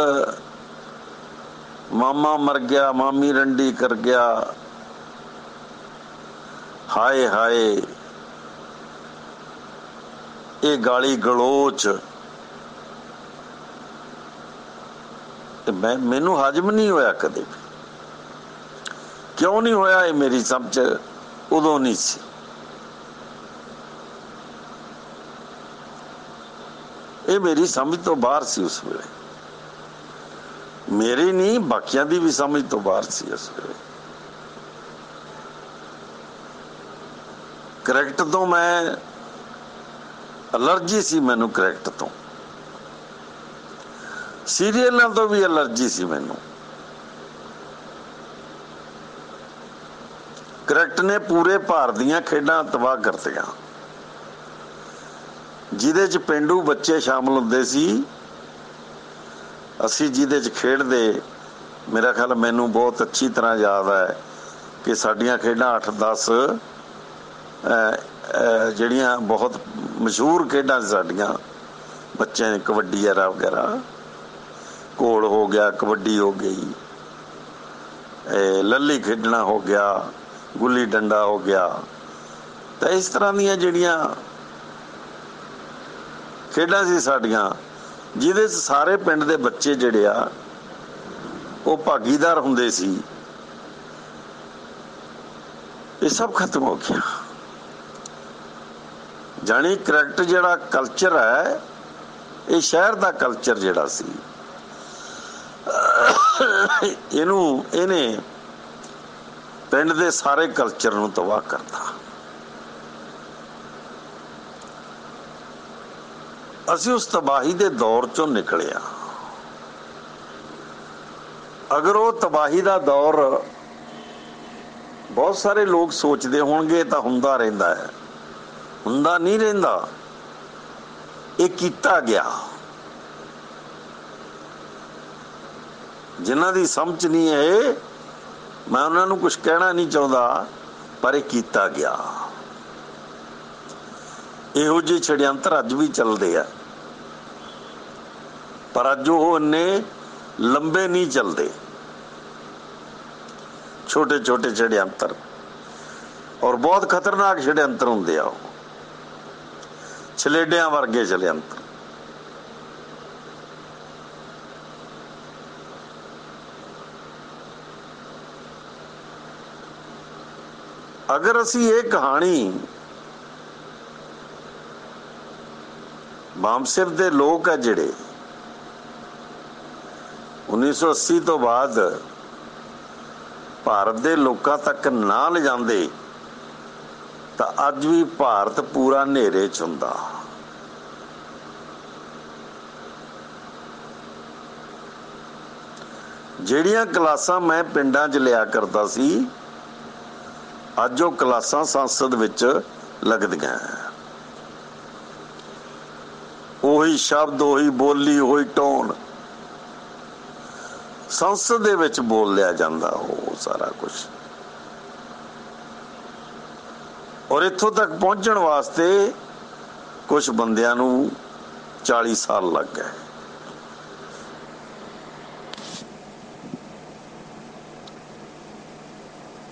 A: ਮਾਮਾ ਮਰ ਗਿਆ, ਮਾਮੀ ਰੰਡੀ ਕਰ ਗਿਆ, ਹਾਏ ਹਾਏ, ਇਹ ਗਾਲੀ ਗਲੋਚ, ਮੈਨੂੰ ਹਜਮ ਨਹੀਂ ਹੋਇਆ ਕਦੇ ਵੀ। ਕਿਉਂ ਨਹੀਂ ਹੋਇਆ? ਇਹ ਮੇਰੀ ਸਮਝ ਉਦੋਂ ਨਹੀਂ ਸੀ। ਇਹ ਮੇਰੀ ਸਮਝ ਤੋਂ ਬਾਹਰ ਸੀ ਉਸ ਵੇਲੇ, ਮੇਰੀ ਨਹੀਂ ਬਾਕੀਆਂ ਦੀ ਵੀ ਸਮਝ ਤੋਂ ਬਾਹਰ ਸੀ ਉਸ ਵੇਲੇ। ਕਰੈਕਟ ਤੋਂ ਮੈਂ ਅਲਰਜੀ ਸੀ, ਮੈਨੂੰ ਕਰੈਕਟ ਤੋਂ, ਸੀਰੀਅਲਾਂ ਤੋਂ ਵੀ ਅਲਰਜੀ ਸੀ ਮੈਨੂੰ। ਕਰੈਕਟ ਨੇ ਪੂਰੇ ਭਾਰਤ ਦੀਆਂ ਖੇਡਾਂ ਤਬਾਹ ਕਰਤੀਆਂ, ਜਿਹਦੇ 'ਚ ਪੇਂਡੂ ਬੱਚੇ ਸ਼ਾਮਲ ਹੁੰਦੇ ਸੀ। ਅਸੀਂ ਜਿਹਦੇ 'ਚ ਖੇਡਦੇ, ਮੇਰਾ ਖਿਆਲ ਮੈਨੂੰ ਬਹੁਤ ਅੱਛੀ ਤਰ੍ਹਾਂ ਯਾਦ ਹੈ ਕਿ ਸਾਡੀਆਂ ਖੇਡਾਂ 8-10 ਜਿਹੜੀਆਂ ਬਹੁਤ ਮਸ਼ਹੂਰ ਖੇਡਾਂ ਸਾਡੀਆਂ ਬੱਚਿਆਂ ਨੇ, ਕਬੱਡੀ ਵਗੈਰਾ, ਘੋਲ ਹੋ ਗਿਆ, ਕਬੱਡੀ ਹੋ ਗਈ, ਲੱਲੀ ਖੇਡਣਾ ਹੋ ਗਿਆ, ਗੁੱਲੀ ਡੰਡਾ ਹੋ ਗਿਆ, ਤਾਂ ਇਸ ਤਰ੍ਹਾਂ ਦੀਆਂ ਜਿਹੜੀਆਂ ਖੇਡਾਂ ਸੀ ਸਾਡੀਆਂ, ਜਿਹਦੇ 'ਚ ਸਾਰੇ ਪਿੰਡ ਦੇ ਬੱਚੇ ਜਿਹੜੇ ਆ ਉਹ ਭਾਗੀਦਾਰ ਹੁੰਦੇ ਸੀ, ਇਹ ਸਭ ਖਤਮ ਹੋ ਗਿਆ। ਜਾਣੀ ਕਰੈਕਟ ਜਿਹੜਾ ਕਲਚਰ ਹੈ, ਇਹ ਸ਼ਹਿਰ ਦਾ ਕਲਚਰ ਜਿਹੜਾ ਸੀ, ਇਹਨੇ ਪਿੰਡ ਦੇ ਸਾਰੇ ਕਲਚਰ ਨੂੰ ਤਬਾਹ ਕਰਤਾ। ਅਸੀਂ ਉਸ ਤਬਾਹੀ ਦੇ ਦੌਰ ਚੋਂ ਨਿਕਲੇ ਆ। ਅਗਰ ਉਹ ਤਬਾਹੀ ਦਾ ਦੌਰ, ਬਹੁਤ ਸਾਰੇ ਲੋਕ ਸੋਚਦੇ ਹੋਣਗੇ ਤਾਂ ਹੁੰਦਾ ਰਹਿੰਦਾ ਹੈ, ਹੁੰਦਾ ਨਹੀਂ ਰਹਿੰਦਾ। ਇਹ ਕੀਤਾ ਗਿਆ, ਜਿਨ੍ਹਾਂ ਦੀ ਸਮਝ ਨਹੀਂ ਹੈ, ਮੈਂ ਉਹਨਾਂ ਨੂੰ ਕੁਝ ਕਹਿਣਾ ਨਹੀਂ ਚਾਹੁੰਦਾ, ਪਰ ਇਹ ਕੀਤਾ ਗਿਆ। ਇਹੋ ਜਿਹੇ ਛੜਯੰਤਰ ਅੱਜ ਵੀ ਚੱਲਦੇ ਆ, ਪਰ ਅੱਜ ਉਹ ਇੰਨੇ ਲੰਬੇ ਨਹੀਂ ਚੱਲਦੇ, ਛੋਟੇ ਛੋਟੇ ਛੜਯੰਤਰ, ਔਰ ਬਹੁਤ ਖਤਰਨਾਕ ਛੜਯੰਤਰ ਹੁੰਦੇ ਆ ਉਹ, ਛਲੇਡਿਆਂ ਵਰਗੇ ਛੜਯੰਤਰ। ਅਗਰ ਅਸੀਂ ਇਹ ਕਹਾਣੀ, ਬਾਮਸਿਰ ਦੇ ਲੋਕ ਆ ਜਿਹੜੇ 1980 ਤੋਂ ਬਾਅਦ ਭਾਰਤ ਦੇ ਲੋਕਾਂ ਤੱਕ ਨਾ ਲਿਜਾਂਦੇ, ਤਾਂ ਅੱਜ ਵੀ ਭਾਰਤ ਪੂਰਾ ਹਨੇਰੇ 'ਚ ਹੁੰਦਾ। ਜਿਹੜੀਆਂ ਕਲਾਸਾਂ ਮੈਂ ਪਿੰਡਾਂ 'ਚ ਲਿਆ ਕਰਦਾ ਸੀ, ਅੱਜ ਉਹ ਕਲਾਸਾਂ ਸੰਸਦ ਵਿੱਚ ਲੱਗਦੀਆਂ। ਉਹੀ ਸ਼ਬਦ, ਉਹੀ ਬੋਲੀ, ਉਹੀ ਟੋਨ, संसद दे विच बोल लिया जाता वो सारा कुछ। और इत्थों तक पहुंचण वास्ते कुछ बंदियां नूं 40 साल लग गए।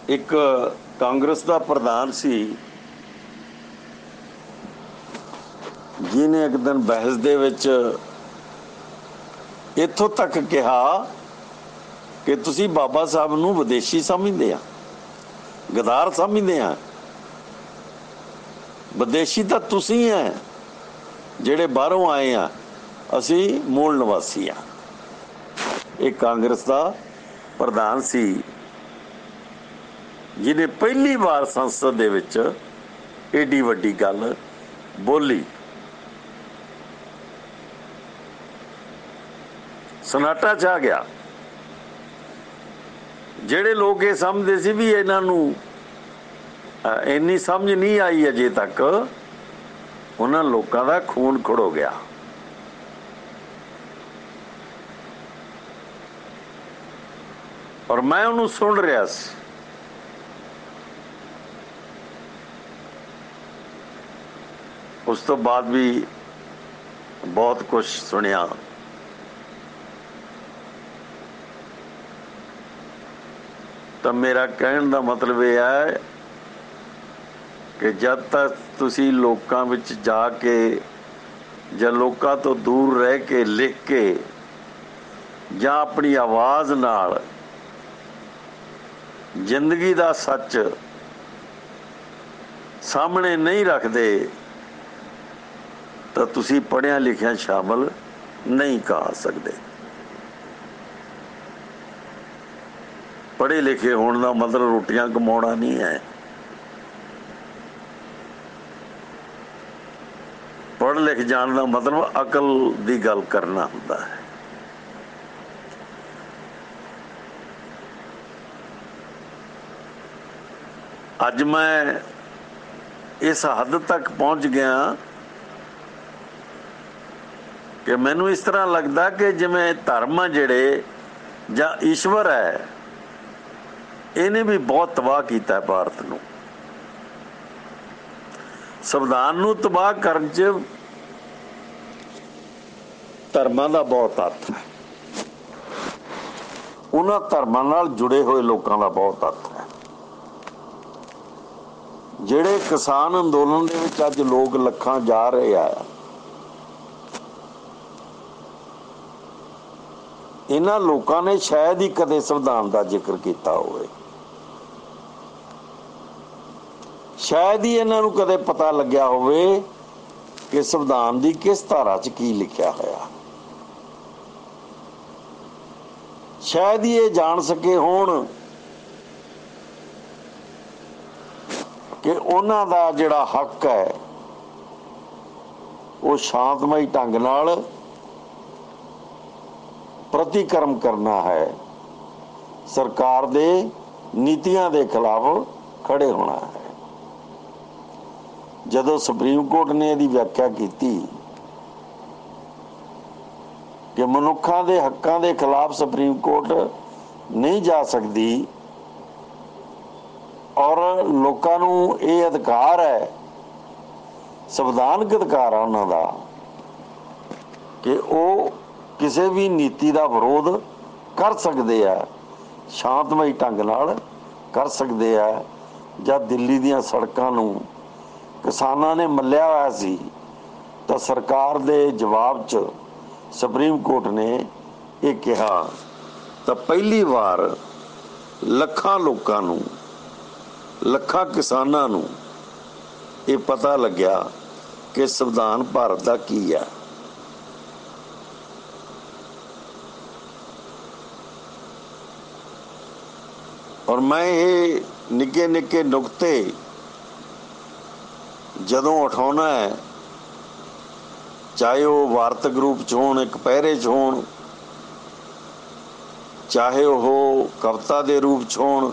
A: एक कांग्रेस का प्रधान सी जिन्हें एक दिन बहस दे विच इत्थों तक कहा कि तुसी बाबा साहब नूं विदेशी समझदे आ, गदार समझदे आ। विदेशी तो तुसी है जिहड़े बाहरों आए आ, असी मूल निवासी आ। एक कांग्रेस का प्रधान सी जिन्हें पहली बार संसद दे विच एडी वड्डी गल बोली। सन्नाटा छा गया। ਜਿਹੜੇ लोग ये समझते सी भी इन्हां नूं इन्नी समझ नहीं आई अजे तक, उन्हां लोकां दा खून खड़ो गया। और मैं उन्होंने सुन रहा सी। उस तो बाद भी बहुत कुछ सुनिया। तो मेरा कहने का मतलब यह है कि जब तक तुसी लोकां विच जाके या लोकां तो दूर रह के लिख के या अपनी आवाज़ नाल जिंदगी का सच सामने नहीं रखते तो तुसी पढ़िया लिखिया शामिल नहीं कहा सकते। पढ़े लिखे होने का मतलब रोटियां कमाना नहीं है। पढ़ लिख जाने का मतलब अकल की गल करना होता है। अज मैं इस हद तक पहुंच गया कि मैनू इस तरह लगता कि जिवें धर्म आ जिहड़े जां ईश्वर है, इन्हें भी बहुत तबाह किया भारत नूं। संविधान नूं तबाह करन च धर्मां दा बहुत हत्थ है, उन्हां धर्मां नाल जुड़े हुए लोकां दा बहुत हत्थ है। जिहड़े किसान अंदोलन दे विच अज लोग लखां जा रहे आ, इन्हां लोकां ने शायद ही कदे संविधान का जिक्र किया होवे। शायद ही इन्हां नूं कदे पता लग्या होवे कि संविधान की किस धारा च की लिखिया होया। शायद ही ये जान सके होण कि उन्हां दा जिहड़ा हक है वो शांतमई ढंग नाल प्रतिक्रम करना है, सरकार दे नीतियां दे खिलाफ खड़े होना है। जदों सुप्रीम कोर्ट ने इसकी व्याख्या की कि मनुखों के हकों के खिलाफ सुप्रीम कोर्ट नहीं जा सकती और लोगों नूं ये अधिकार है, संविधानक अधिकार है उन्हां दा कि वो किसी भी नीति का विरोध कर सकते हैं, शांतमई ढंग नाल कर सकते हैं। जब दिल्ली दीयां सड़कां नूं किसानां ने मल्लिया होया सी तो सरकार दे जवाब च सुप्रीम कोर्ट ने यह कहा तो पहली बार लखां लोकां नूं, लखां किसानां नूं ये पता लग्या कि संविधान भारत का की है। और मैं ये निके निके नुकते जदों उठाउणा है, चाहे वो वार्तक रूप च होण, एक पैरे च होण, चाहे वो कविता के रूप च होण,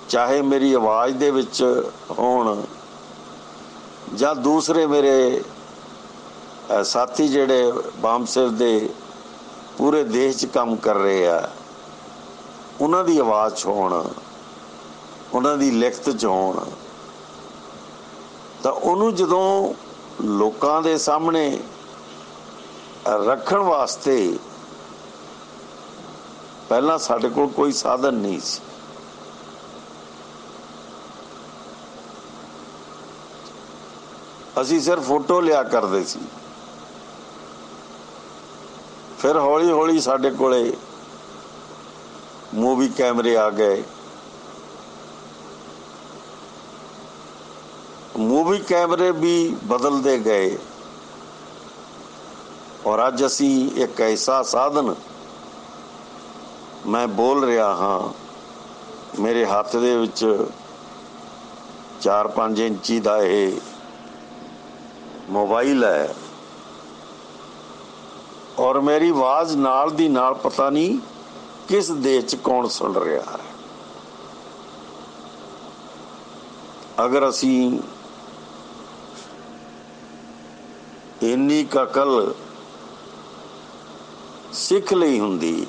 A: चाहे मेरी आवाज़ दे विच होण, जां दूसरे मेरे साथी जिहड़े बामसिर दे ਪੂਰੇ ਦੇਸ਼ 'ਚ ਕੰਮ ਕਰ ਰਹੇ ਆ, ਉਹਨਾਂ ਦੀ ਆਵਾਜ਼ 'ਚ ਹੋਣ, ਉਹਨਾਂ ਦੀ ਲਿਖਤ 'ਚ ਹੋਣ, ਤਾਂ ਉਹਨੂੰ ਜਦੋਂ ਲੋਕਾਂ ਦੇ ਸਾਹਮਣੇ ਰੱਖਣ ਵਾਸਤੇ ਪਹਿਲਾਂ ਸਾਡੇ ਕੋਲ ਕੋਈ ਸਾਧਨ ਨਹੀਂ ਸੀ। ਅਸੀਂ ਸਿਰਫ ਫੋਟੋ ਲਿਆ ਕਰਦੇ ਸੀ। ਫਿਰ ਹੌਲੀ ਹੌਲੀ ਸਾਡੇ ਕੋਲੇ ਮੂਵੀ ਕੈਮਰੇ ਆ ਗਏ। ਮੂਵੀ ਕੈਮਰੇ ਵੀ ਬਦਲਦੇ ਗਏ ਔਰ ਅੱਜ ਅਸੀਂ ਇੱਕ ਐਸਾ ਸਾਧਨ, ਮੈਂ ਬੋਲ ਰਿਹਾ ਹਾਂ, ਮੇਰੇ ਹੱਥ ਦੇ ਵਿੱਚ 4-5 ਇੰਚੀ ਦਾ ਇਹ ਮੋਬਾਈਲ ਹੈ ਔਰ ਮੇਰੀ ਆਵਾਜ਼ ਨਾਲ ਦੀ ਨਾਲ ਪਤਾ ਨਹੀਂ ਕਿਸ ਦੇਸ਼ 'ਚ ਕੌਣ ਸੁਣ ਰਿਹਾ ਹੈ। ਅਗਰ ਅਸੀਂ ਇੰਨੀ ਕੁ ਅਕਲ ਸਿੱਖ ਲਈ ਹੁੰਦੀ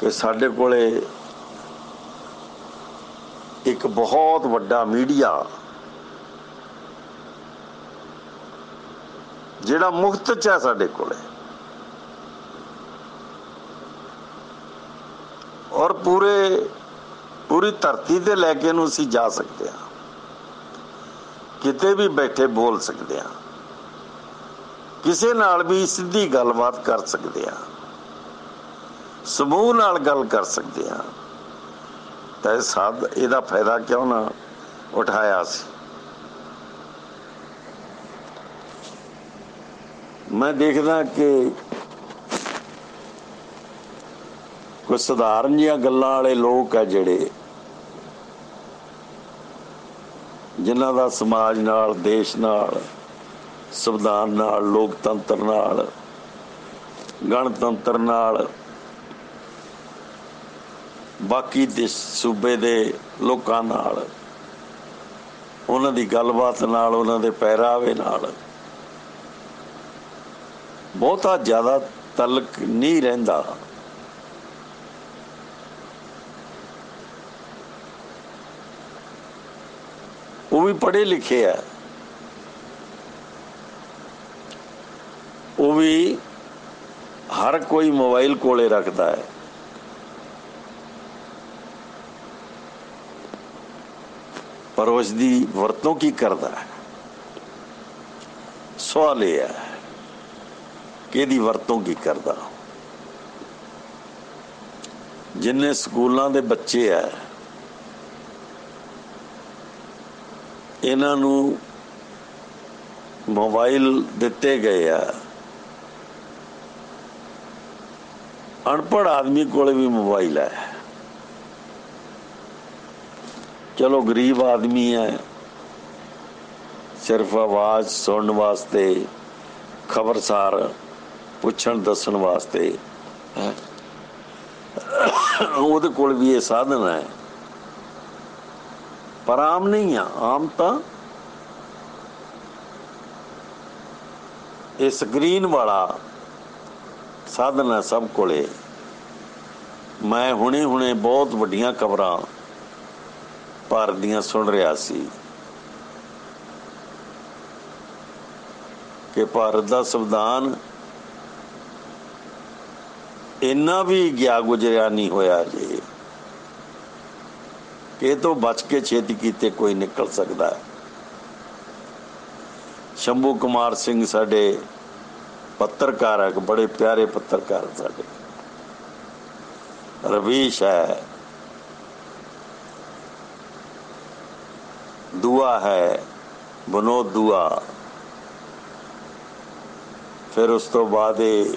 A: ਕਿ ਸਾਡੇ ਕੋਲੇ ਇੱਕ ਬਹੁਤ ਵੱਡਾ ਮੀਡੀਆ ਜਿਹੜਾ ਮੁਫਤ 'ਚ ਹੈ ਸਾਡੇ ਕੋਲੇ, ਔਰ ਪੂਰੀ ਧਰਤੀ ਤੇ ਲੈ ਕੇ ਇਹਨੂੰ ਅਸੀਂ ਜਾ ਸਕਦੇ ਹਾਂ, ਕਿਤੇ ਵੀ ਬੈਠੇ ਬੋਲ ਸਕਦੇ ਹਾਂ, ਕਿਸੇ ਨਾਲ ਵੀ ਸਿੱਧੀ ਗੱਲਬਾਤ ਕਰ ਸਕਦੇ ਹਾਂ, ਸਮੂਹ ਨਾਲ ਗੱਲ ਕਰ ਸਕਦੇ ਹਾਂ। ਤਾਂ ਇਹਦਾ ਫਾਇਦਾ ਕਿਉਂ ਨਾ ਉਠਾਇਆ ਸੀ। ਮੈਂ ਦੇਖਦਾ ਕਿ ਕੋਈ ਸਧਾਰਨ ਜਿਹੀਆਂ ਗੱਲਾਂ ਵਾਲੇ ਲੋਕ ਆ ਜਿਹੜੇ, ਜਿਨ੍ਹਾਂ ਦਾ ਸਮਾਜ ਨਾਲ, ਦੇਸ਼ ਨਾਲ, ਸੰਵਿਧਾਨ ਨਾਲ, ਲੋਕਤੰਤਰ ਨਾਲ, ਗਣਤੰਤਰ ਨਾਲ, ਬਾਕੀ ਦੇ ਸੂਬੇ ਦੇ ਲੋਕਾਂ ਨਾਲ, ਉਹਨਾਂ ਦੀ ਗੱਲਬਾਤ ਨਾਲ, ਉਹਨਾਂ ਦੇ ਪਹਿਰਾਵੇ ਨਾਲ ਬਹੁਤਾ ਜ਼ਿਆਦਾ ਤਲਕ ਨਹੀਂ ਰਹਿੰਦਾ। ਉਹ ਵੀ ਪੜ੍ਹੇ ਲਿਖੇ ਆ, ਉਹ ਵੀ ਹਰ ਕੋਈ ਮੋਬਾਈਲ ਕੋਲੇ ਰੱਖਦਾ ਹੈ। ਪਰ ਉਸ ਦੀ ਵਰਤੋਂ ਕੀ ਕਰਦਾ ਹੈ? ਸਵਾਲ ਇਹ ਹੈ ਕਿ ਇਹਦੀ ਵਰਤੋਂ ਕੀ ਕਰਦਾ। ਜਿੰਨੇ ਸਕੂਲਾਂ ਦੇ ਬੱਚੇ ਆ, ਇਹਨਾਂ ਨੂੰ ਮੋਬਾਈਲ ਦਿੱਤੇ ਗਏ ਆ। ਅਨਪੜ੍ਹ ਆਦਮੀ ਕੋਲ ਵੀ ਮੋਬਾਈਲ ਹੈ। ਚਲੋ ਗਰੀਬ ਆਦਮੀ ਹੈ, ਸਿਰਫ ਆਵਾਜ਼ ਸੁਣਨ ਵਾਸਤੇ, ਖਬਰਸਾਰ ਪੁੱਛਣ ਦੱਸਣ ਵਾਸਤੇ ਉਹਦੇ ਕੋਲ ਵੀ ਇਹ ਸਾਧਨ ਹੈ, ਪਰ ਆਮ ਨਹੀਂ ਆ। ਆਮ ਤਾਂ ਇਹ ਸਕਰੀਨ ਵਾਲਾ ਸਾਧਨ ਹੈ ਸਭ ਕੋਲੇ। ਮੈਂ ਹੁਣੇ ਬਹੁਤ ਵੱਡੀਆਂ ਖਬਰਾਂ ਭਾਰਤ ਦੀਆਂ ਸੁਣ ਰਿਹਾ ਸੀ ਕਿ ਭਾਰਤ ਦਾ ਸੰਵਿਧਾਨ ਇੰਨਾ ਵੀ ਗਿਆ ਗੁਜ਼ਰਿਆ ਨਹੀਂ ਹੋਇਆ ਜੀ ਕਿ ਇਹ ਤੋਂ ਬਚ ਕੇ ਛੇਤੀ ਕੀਤੇ ਕੋਈ ਨਿਕਲ ਸਕਦਾ ਹੈ। ਸ਼ੰਭੂ ਕੁਮਾਰ ਸਿੰਘ ਸਾਡੇ ਪੱਤਰਕਾਰ ਹੈ, ਬੜੇ ਪਿਆਰੇ ਪੱਤਰਕਾਰ ਸਾਡੇ। ਰਵੀਸ਼ ਹੈ, ਦੁਆ ਹੈ, ਵਿਨੋਦ ਦੁਆ, ਫਿਰ ਉਸ ਤੋਂ ਬਾਅਦ ਇਹ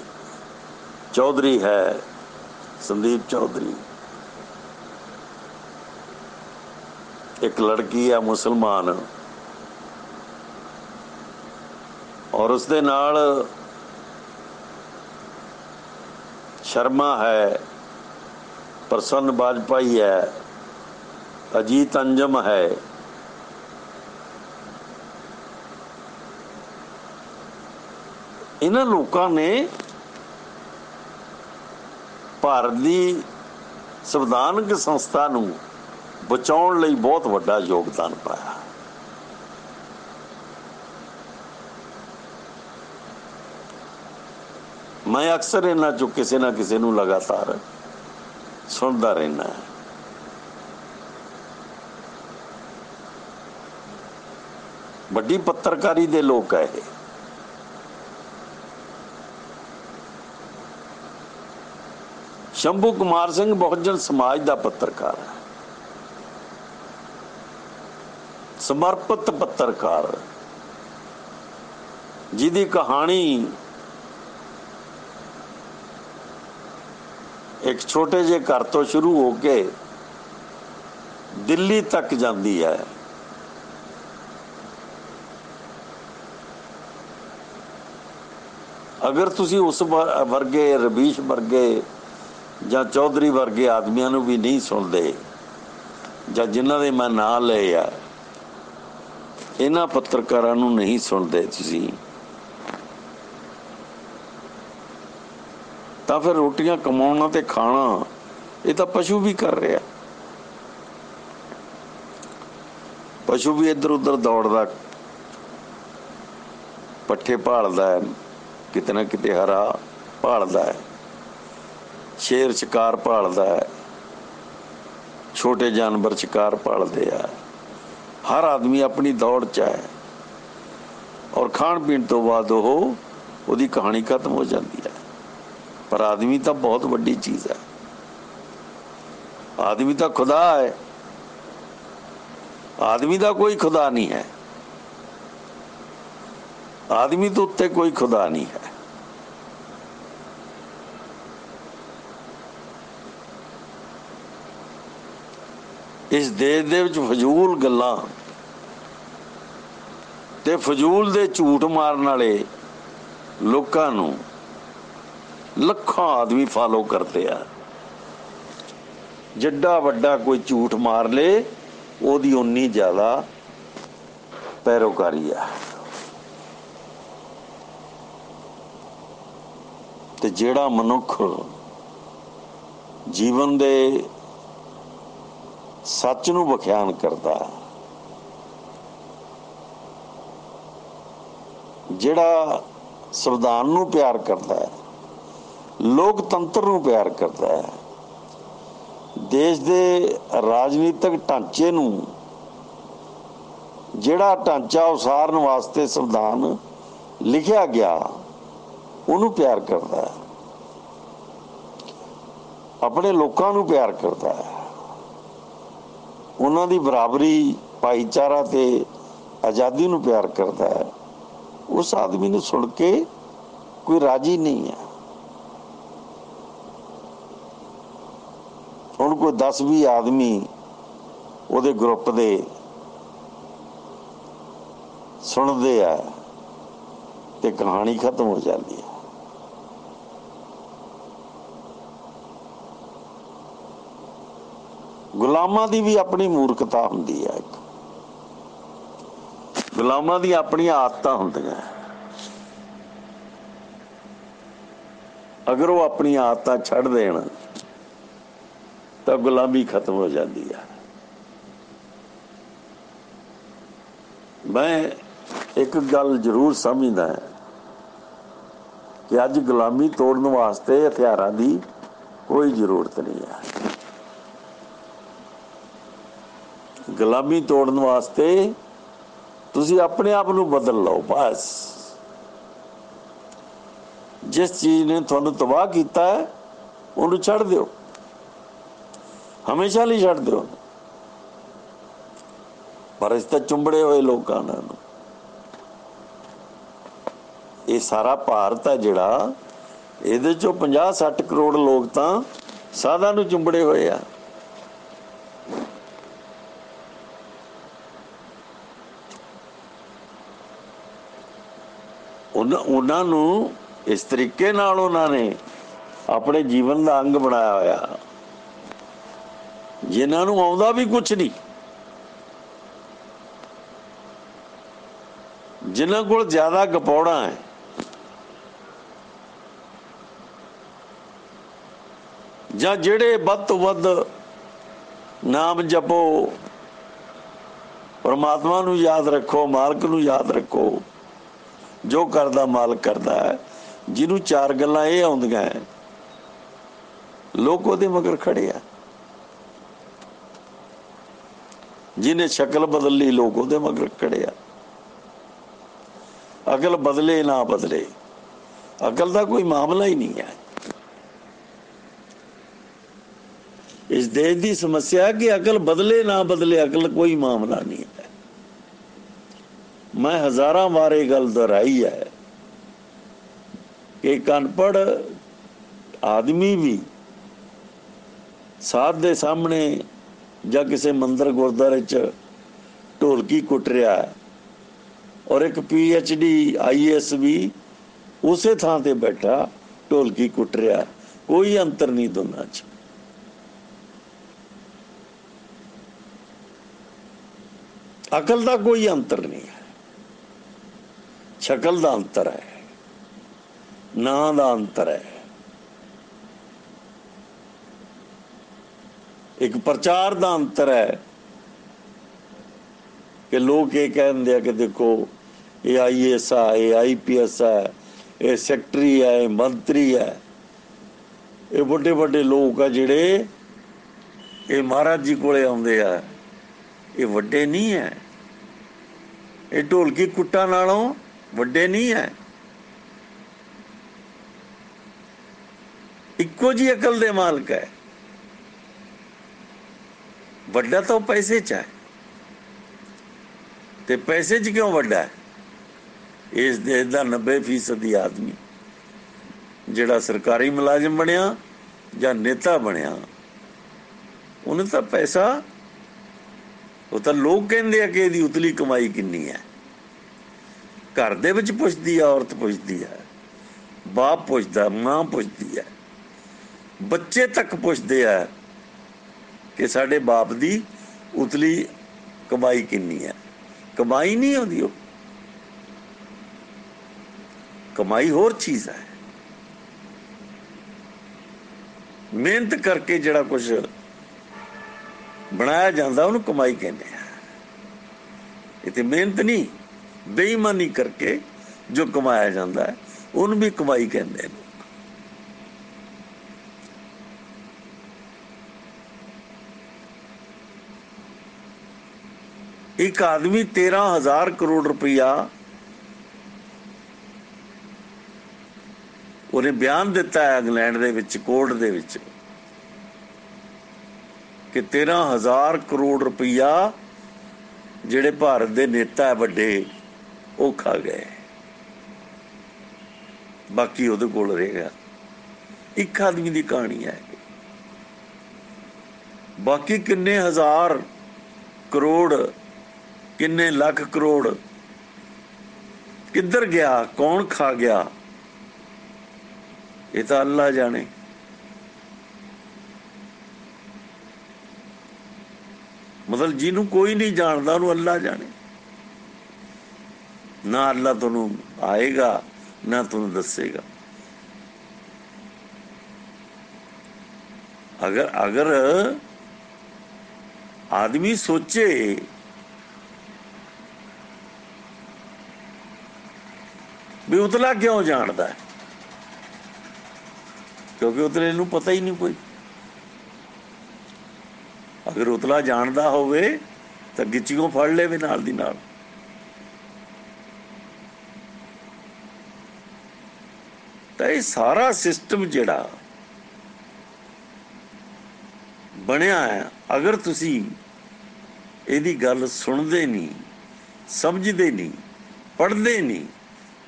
A: ਚੌਧਰੀ ਹੈ, ਸੰਦੀਪ ਚੌਧਰੀ। ਇੱਕ ਲੜਕੀ ਹੈ ਮੁਸਲਮਾਨ, ਔਰ ਉਸਦੇ ਨਾਲ ਸ਼ਰਮਾ ਹੈ, ਪ੍ਰਸੰਨ ਬਾਜਪਾਈ ਹੈ, ਅਜੀਤ ਅੰਜਮ ਹੈ। ਇਹਨਾਂ ਲੋਕਾਂ ਨੇ ਭਾਰਤ ਦੀ ਸੰਵਿਧਾਨਕ ਸੰਸਥਾ ਨੂੰ ਬਚਾਉਣ ਲਈ ਬਹੁਤ ਵੱਡਾ ਯੋਗਦਾਨ ਪਾਇਆ। ਮੈਂ ਅਕਸਰ ਇਹਨਾਂ ਚੋਂ ਕਿਸੇ ਨਾ ਕਿਸੇ ਨੂੰ ਲਗਾਤਾਰ ਸੁਣਦਾ ਰਹਿਣਾ। ਵੱਡੀ ਪੱਤਰਕਾਰੀ ਦੇ ਲੋਕ ਹੈ ਇਹ। ਸ਼ੰਭੂ ਕੁਮਾਰ ਸਿੰਘ ਬਹੁਜਨ ਸਮਾਜ ਦਾ ਪੱਤਰਕਾਰ ਹੈ, ਸਮਰਪਿਤ ਪੱਤਰਕਾਰ, ਜਿਹਦੀ ਕਹਾਣੀ ਇੱਕ ਛੋਟੇ ਜਿਹੇ ਘਰ ਤੋਂ ਸ਼ੁਰੂ ਹੋ ਕੇ ਦਿੱਲੀ ਤੱਕ ਜਾਂਦੀ ਹੈ। ਅਗਰ ਤੁਸੀਂ ਉਸ ਵਰਗੇ, ਰਵੀਸ਼ ਵਰਗੇ ਜਾਂ ਚੌਧਰੀ ਵਰਗੇ ਆਦਮੀਆਂ ਨੂੰ ਵੀ ਨਹੀਂ ਸੁਣਦੇ, ਜਾਂ ਜਿਨ੍ਹਾਂ ਦੇ ਮੈਂ ਨਾਂ ਲਏ ਆ, ਇਹਨਾਂ ਪੱਤਰਕਾਰਾਂ ਨੂੰ ਨਹੀਂ ਸੁਣਦੇ ਤੁਸੀਂ, ਤਾਂ ਫਿਰ ਰੋਟੀਆਂ ਕਮਾਉਣਾ ਤੇ ਖਾਣਾ ਇਹ ਤਾਂ ਪਸ਼ੂ ਵੀ ਕਰ ਰਿਹਾ। ਪਸ਼ੂ ਵੀ ਇੱਧਰ ਉੱਧਰ ਦੌੜਦਾ, ਪੱਠੇ ਭਾਲਦਾ ਹੈ, ਕਿਤੇ ਨਾ ਕਿਤੇ ਹਰਾ ਭਾਲਦਾ ਹੈ, ਸ਼ੇਰ ਸ਼ਿਕਾਰ ਭਾਲਦਾ ਹੈ, ਛੋਟੇ ਜਾਨਵਰ ਸ਼ਿਕਾਰ ਭਾਲਦੇ ਆ। ਹਰ ਆਦਮੀ ਆਪਣੀ ਦੌੜ 'ਚ ਹੈ, ਔਰ ਖਾਣ ਪੀਣ ਤੋਂ ਬਾਅਦ ਉਹਦੀ ਕਹਾਣੀ ਖਤਮ ਹੋ ਜਾਂਦੀ ਹੈ। ਪਰ ਆਦਮੀ ਤਾਂ ਬਹੁਤ ਵੱਡੀ ਚੀਜ਼ ਹੈ। ਆਦਮੀ ਤਾਂ ਖੁਦਾ ਹੈ। ਆਦਮੀ ਦਾ ਕੋਈ ਖੁਦਾ ਨਹੀਂ ਹੈ। ਆਦਮੀ ਤੋਂ ਉੱਤੇ ਕੋਈ ਖੁਦਾ ਨਹੀਂ ਹੈ। ਇਸ ਦੇਸ਼ ਦੇ ਵਿੱਚ ਫਜ਼ੂਲ ਗੱਲਾਂ ਤੇ ਫਜ਼ੂਲ ਦੇ ਝੂਠ ਮਾਰਨ ਵਾਲੇ ਲੋਕਾਂ ਨੂੰ ਲੱਖਾਂ ਆਦਮੀ ਫਾਲੋ ਕਰਦੇ ਆ। ਜਿੱਡਾ ਵੱਡਾ ਕੋਈ ਝੂਠ ਮਾਰ ਲੇ, ਉਹਦੀ ਉਨੀ ਜ਼ਿਆਦਾ ਪੈਰੋਕਾਰੀ ਆ। ਤੇ ਜਿਹੜਾ ਮਨੁੱਖ ਜੀਵਨ ਦੇ ਸੱਚ ਨੂੰ ਵਿਖਿਆਨ ਕਰਦਾ, ਜਿਹੜਾ ਸੰਵਿਧਾਨ ਨੂੰ ਪਿਆਰ ਕਰਦਾ ਹੈ, ਲੋਕਤੰਤਰ ਨੂੰ ਪਿਆਰ ਕਰਦਾ ਹੈ, ਦੇਸ਼ ਦੇ ਰਾਜਨੀਤਿਕ ਢਾਂਚੇ ਨੂੰ, ਜਿਹੜਾ ਢਾਂਚਾ ਉਸਾਰਨ ਵਾਸਤੇ ਸੰਵਿਧਾਨ ਲਿਖਿਆ ਗਿਆ, ਉਹਨੂੰ ਪਿਆਰ ਕਰਦਾ ਹੈ, ਆਪਣੇ ਲੋਕਾਂ ਨੂੰ ਪਿਆਰ ਕਰਦਾ ਹੈ, ਉਹਨਾਂ ਦੀ ਬਰਾਬਰੀ, ਭਾਈਚਾਰਾ ਤੇ ਆਜ਼ਾਦੀ ਨੂੰ ਪਿਆਰ ਕਰਦਾ ਹੈ, ਉਸ ਆਦਮੀ ਨੂੰ ਸੁਣ ਕੇ ਕੋਈ ਰਾਜੀ ਨਹੀਂ ਹੈ। ਹੁਣ ਕੋਈ 10-20 ਆਦਮੀ ਉਹਦੇ ਗਰੁੱਪ ਦੇ ਸੁਣਦੇ ਆ ਤੇ ਕਹਾਣੀ ਖਤਮ ਹੋ ਜਾਂਦੀ ਹੈ। ਗੁਲਾਮਾਂ ਦੀ ਵੀ ਆਪਣੀ ਮੂਰਖਤਾ ਹੁੰਦੀ ਹੈ। ਗੁਲਾਮਾਂ ਦੀਆਂ ਆਪਣੀਆਂ ਆਦਤਾਂ ਹੁੰਦੀਆਂ। ਅਗਰ ਉਹ ਆਪਣੀਆਂ ਆਦਤਾਂ ਛੱਡ ਦੇਣ ਤਾਂ ਗੁਲਾਮੀ ਖਤਮ ਹੋ ਜਾਂਦੀ ਹੈ। ਮੈਂ ਇੱਕ ਗੱਲ ਜ਼ਰੂਰ ਸਮਝਦਾ ਹਾਂ ਕਿ ਅੱਜ ਗੁਲਾਮੀ ਤੋੜਨ ਵਾਸਤੇ ਹਥਿਆਰਾਂ ਦੀ ਕੋਈ ਜ਼ਰੂਰਤ ਨਹੀਂ ਹੈ। ਗੁਲਾਮੀ ਤੋੜਨ ਵਾਸਤੇ ਤੁਸੀਂ ਆਪਣੇ ਆਪ ਨੂੰ ਬਦਲ ਲਓ ਬਸ। ਜਿਸ ਚੀਜ਼ ਨੇ ਤੁਹਾਨੂੰ ਤਬਾਹ ਕੀਤਾ ਹੈ ਉਹਨੂੰ ਛੱਡ ਦਿਓ, ਹਮੇਸ਼ਾ ਲਈ ਛੱਡ ਦਿਓ। ਪਰ ਇਸ ਤਾਂ ਚੁੰਬੜੇ ਹੋਏ ਲੋਕਾਂ ਨੂੰ, ਇਹ ਸਾਰਾ ਭਾਰਤ ਹੈ ਜਿਹੜਾ, ਇਹਦੇ ਚੋਂ 50-60 ਕਰੋੜ ਲੋਕ ਤਾਂ ਸਾਧਾਂ ਨੂੰ ਚੁੰਬੜੇ ਹੋਏ ਆ। ਉਹਨਾਂ ਨੂੰ ਇਸ ਤਰੀਕੇ ਨਾਲ ਉਹਨਾਂ ਨੇ ਆਪਣੇ ਜੀਵਨ ਦਾ ਅੰਗ ਬਣਾਇਆ ਹੋਇਆ, ਜਿਨ੍ਹਾਂ ਨੂੰ ਆਉਂਦਾ ਵੀ ਕੁਛ ਨਹੀਂ, ਜਿਨ੍ਹਾਂ ਕੋਲ ਜ਼ਿਆਦਾ ਗਪੌੜਾ ਹੈ, ਜਾਂ ਜਿਹੜੇ ਵੱਧ ਤੋਂ ਵੱਧ ਨਾਮ ਜਪੋ, ਪਰਮਾਤਮਾ ਨੂੰ ਯਾਦ ਰੱਖੋ, ਮਾਲਕ ਨੂੰ ਯਾਦ ਰੱਖੋ, ਜੋ ਕਰਦਾ ਮਾਲਕ ਕਰਦਾ ਹੈ। ਜਿਹਨੂੰ ਚਾਰ ਗੱਲਾਂ ਇਹ ਆਉਂਦੀਆਂ ਲੋਕ ਉਹਦੇ ਮਗਰ ਖੜੇ ਆ। ਜਿਹਨੇ ਸ਼ਕਲ ਬਦਲ ਲਈ ਲੋਕ ਉਹਦੇ ਮਗਰ ਖੜੇ ਆ। ਅਕਲ ਬਦਲੇ ਨਾ ਬਦਲੇ, ਅਕਲ ਦਾ ਕੋਈ ਮਾਮਲਾ ਹੀ ਨਹੀਂ ਹੈ। ਇਸ ਦੇਸ਼ ਦੀ ਸਮੱਸਿਆ ਕਿ ਅਕਲ ਬਦਲੇ ਨਾ ਬਦਲੇ, ਅਕਲ ਕੋਈ ਮਾਮਲਾ ਨਹੀਂ ਹੈ। ਮੈਂ ਹਜ਼ਾਰਾਂ ਵਾਰ ਇਹ ਗੱਲ ਦੁਹਰਾਈ ਹੈ ਕਿ ਇੱਕ ਅਨਪੜ੍ਹ ਆਦਮੀ ਵੀ ਸਾਧ ਦੇ ਸਾਹਮਣੇ ਜਾਂ ਕਿਸੇ ਮੰਦਰ ਗੁਰਦੁਆਰੇ 'ਚ ਢੋਲਕੀ ਕੁੱਟ ਰਿਹਾ ਹੈ, ਔਰ ਇੱਕ PhD IAS ਵੀ ਉਸੇ ਥਾਂ ਤੇ ਬੈਠਾ ਢੋਲਕੀ ਕੁੱਟ ਰਿਹਾ। ਕੋਈ ਅੰਤਰ ਨਹੀਂ ਦੋਨਾਂ 'ਚ। ਅਕਲ ਦਾ ਕੋਈ ਅੰਤਰ ਨਹੀਂ ਹੈ, ਸ਼ਕਲ ਦਾ ਅੰਤਰ ਹੈ, ਨਾਂ ਦਾ ਅੰਤਰ ਹੈ। ਇੱਕ ਪ੍ਰਚਾਰ ਦਾ ਅੰਤਰ ਹੈ ਕਿ ਲੋਕ ਇਹ ਕਹਿੰਦੇ ਆ ਕਿ ਦੇਖੋ ਇਹ IAS ਆ, ਇਹ IPS ਹੈ, ਇਹ ਸੈਕਟਰੀ ਹੈ, ਇਹ ਮੰਤਰੀ ਹੈ। ਇਹ ਵੱਡੇ ਵੱਡੇ ਲੋਕ ਆ ਜਿਹੜੇ ਇਹ ਮਹਾਰਾਜ ਜੀ ਕੋਲੇ ਆਉਂਦੇ ਆ। ਇਹ ਵੱਡੇ ਨਹੀਂ ਹੈ, ਇਹ ਢੋਲਕੀ ਕੁੱਟਾਂ ਨਾਲੋਂ ਵੱਡੇ ਨਹੀਂ ਹੈ। ਇੱਕੋ ਜੀ ਅਕਲ ਦੇ ਮਾਲਕ ਹੈ। ਵੱਡਾ ਤਾਂ ਪੈਸੇ 'ਚ ਹੈ, ਤੇ ਪੈਸੇ 'ਚ ਕਿਉਂ ਵੱਡਾ ਹੈ? ਇਸ ਦੇਸ਼ ਦਾ 90% ਆਦਮੀ ਜਿਹੜਾ ਸਰਕਾਰੀ ਮੁਲਾਜ਼ਮ ਬਣਿਆ ਜਾਂ ਨੇਤਾ ਬਣਿਆ, ਉਹਨੇ ਤਾਂ ਪੈਸਾ, ਉਹ ਤਾਂ ਲੋਕ ਕਹਿੰਦੇ ਆ ਕਿ ਇਹਦੀ ਉਤਲੀ ਕਮਾਈ ਕਿੰਨੀ ਹੈ। ਘਰ ਦੇ ਵਿੱਚ ਪੁੱਛਦੀ ਆ, ਔਰਤ ਪੁੱਛਦੀ ਹੈ, ਬਾਪ ਪੁੱਛਦਾ, ਮਾਂ ਪੁੱਛਦੀ ਹੈ, ਬੱਚੇ ਤੱਕ ਪੁੱਛਦੇ ਆ ਕਿ ਸਾਡੇ ਬਾਪ ਦੀ ਉਤਲੀ ਕਮਾਈ ਕਿੰਨੀ ਹੈ। ਕਮਾਈ ਨਹੀਂ ਆਉਂਦੀ, ਉਹ ਕਮਾਈ ਹੋਰ ਚੀਜ਼ ਹੈ। ਮਿਹਨਤ ਕਰਕੇ ਜਿਹੜਾ ਕੁਝ ਬਣਾਇਆ ਜਾਂਦਾ ਉਹਨੂੰ ਕਮਾਈ ਕਹਿੰਦੇ ਆ। ਇੱਥੇ ਮਿਹਨਤ ਨਹੀਂ, ਬੇਈਮਾਨੀ ਕਰਕੇ ਜੋ ਕਮਾਇਆ ਜਾਂਦਾ ਹੈ ਉਹਨੂੰ ਵੀ ਕਮਾਈ ਕਹਿੰਦੇ ਨੇ। ਇੱਕ ਆਦਮੀ 13,000 ਕਰੋੜ ਰੁਪਇਆ ਉਹਨੇ ਬਿਆਨ ਦਿੱਤਾ ਹੈ ਇੰਗਲੈਂਡ ਦੇ ਵਿੱਚ, ਕੋਰਟ ਦੇ ਵਿੱਚ, ਕਿ 13,000 ਕਰੋੜ ਰੁਪਇਆ ਜਿਹੜੇ ਭਾਰਤ ਦੇ ਨੇਤਾ ਹੈ ਵੱਡੇ, ਉਹ ਖਾ ਗਏ, ਬਾਕੀ ਉਹਦੇ ਕੋਲ ਰਹੇਗਾ। ਇੱਕ ਆਦਮੀ ਦੀ ਕਹਾਣੀ ਹੈ। ਬਾਕੀ ਕਿੰਨੇ ਹਜ਼ਾਰ ਕਰੋੜ, ਕਿੰਨੇ ਲੱਖ ਕਰੋੜ ਕਿੱਧਰ ਗਿਆ, ਕੌਣ ਖਾ ਗਿਆ, ਇਹ ਤਾਂ ਅੱਲਾ ਜਾਣੇ। ਮਤਲਬ ਜਿਹਨੂੰ ਕੋਈ ਨਹੀਂ ਜਾਣਦਾ ਉਹਨੂੰ ਅੱਲਾ ਜਾਣੇ। ਨਾ ਅੱਲਾ ਤੁਹਾਨੂੰ ਆਏਗਾ, ਨਾ ਤੁਹਾਨੂੰ ਦੱਸੇਗਾ। ਅਗਰ ਆਦਮੀ ਸੋਚੇ ਵੀ ਉਤਲਾ ਕਿਉਂ ਜਾਣਦਾ ਹੈ, ਕਿਉਂਕਿ ਉਤਲੇ ਨੂੰ ਪਤਾ ਹੀ ਨਹੀਂ ਕੋਈ। ਅਗਰ ਉਤਲਾ ਜਾਣਦਾ ਹੋਵੇ ਤਾਂ ਗਿੱਚੀਓਂ ਫੜ ਲਵੇ ਨਾਲ ਦੀ ਨਾਲ। ਤਾਂ ਇਹ ਸਾਰਾ ਸਿਸਟਮ ਜਿਹੜਾ ਬਣਿਆ ਹੈ, ਅਗਰ ਤੁਸੀਂ ਇਹਦੀ ਗੱਲ ਸੁਣਦੇ ਨਹੀਂ, ਸਮਝਦੇ ਨਹੀਂ, ਪੜ੍ਹਦੇ ਨਹੀਂ,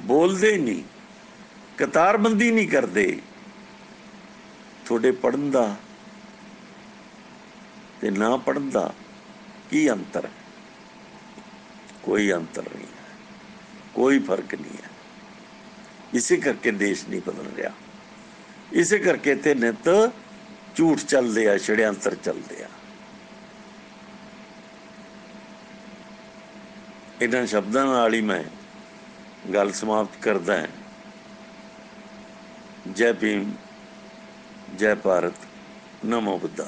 A: ਬੋਲਦੇ ਨਹੀਂ, ਕਤਾਰਬੰਦੀ ਨਹੀਂ ਕਰਦੇ, ਤੁਹਾਡੇ ਪੜ੍ਹਨ ਦਾ ਤੇ ਨਾ ਪੜ੍ਹਨ ਦਾ ਕੀ ਅੰਤਰ ਹੈ? ਕੋਈ ਅੰਤਰ ਨਹੀਂ ਹੈ, ਕੋਈ ਫਰਕ ਨਹੀਂ ਹੈ। ਇਸੇ ਕਰਕੇ ਦੇਸ਼ ਨਹੀਂ ਬਦਲ ਰਿਹਾ, ਇਸੇ ਕਰਕੇ ਇੱਥੇ ਨਿੱਤ ਝੂਠ ਚੱਲਦੇ ਆ, ਛੜਿਅੰਤਰ ਚੱਲਦੇ ਆ। ਇਹਨਾਂ ਸ਼ਬਦਾਂ ਨਾਲ ਹੀ ਮੈਂ ਗੱਲ ਸਮਾਪਤ ਕਰਦਾ ਹਾਂ। ਜੈ ਭੀਮ, ਜੈ ਭਾਰਤ, ਨਮੋ ਬੁੱਧਾ।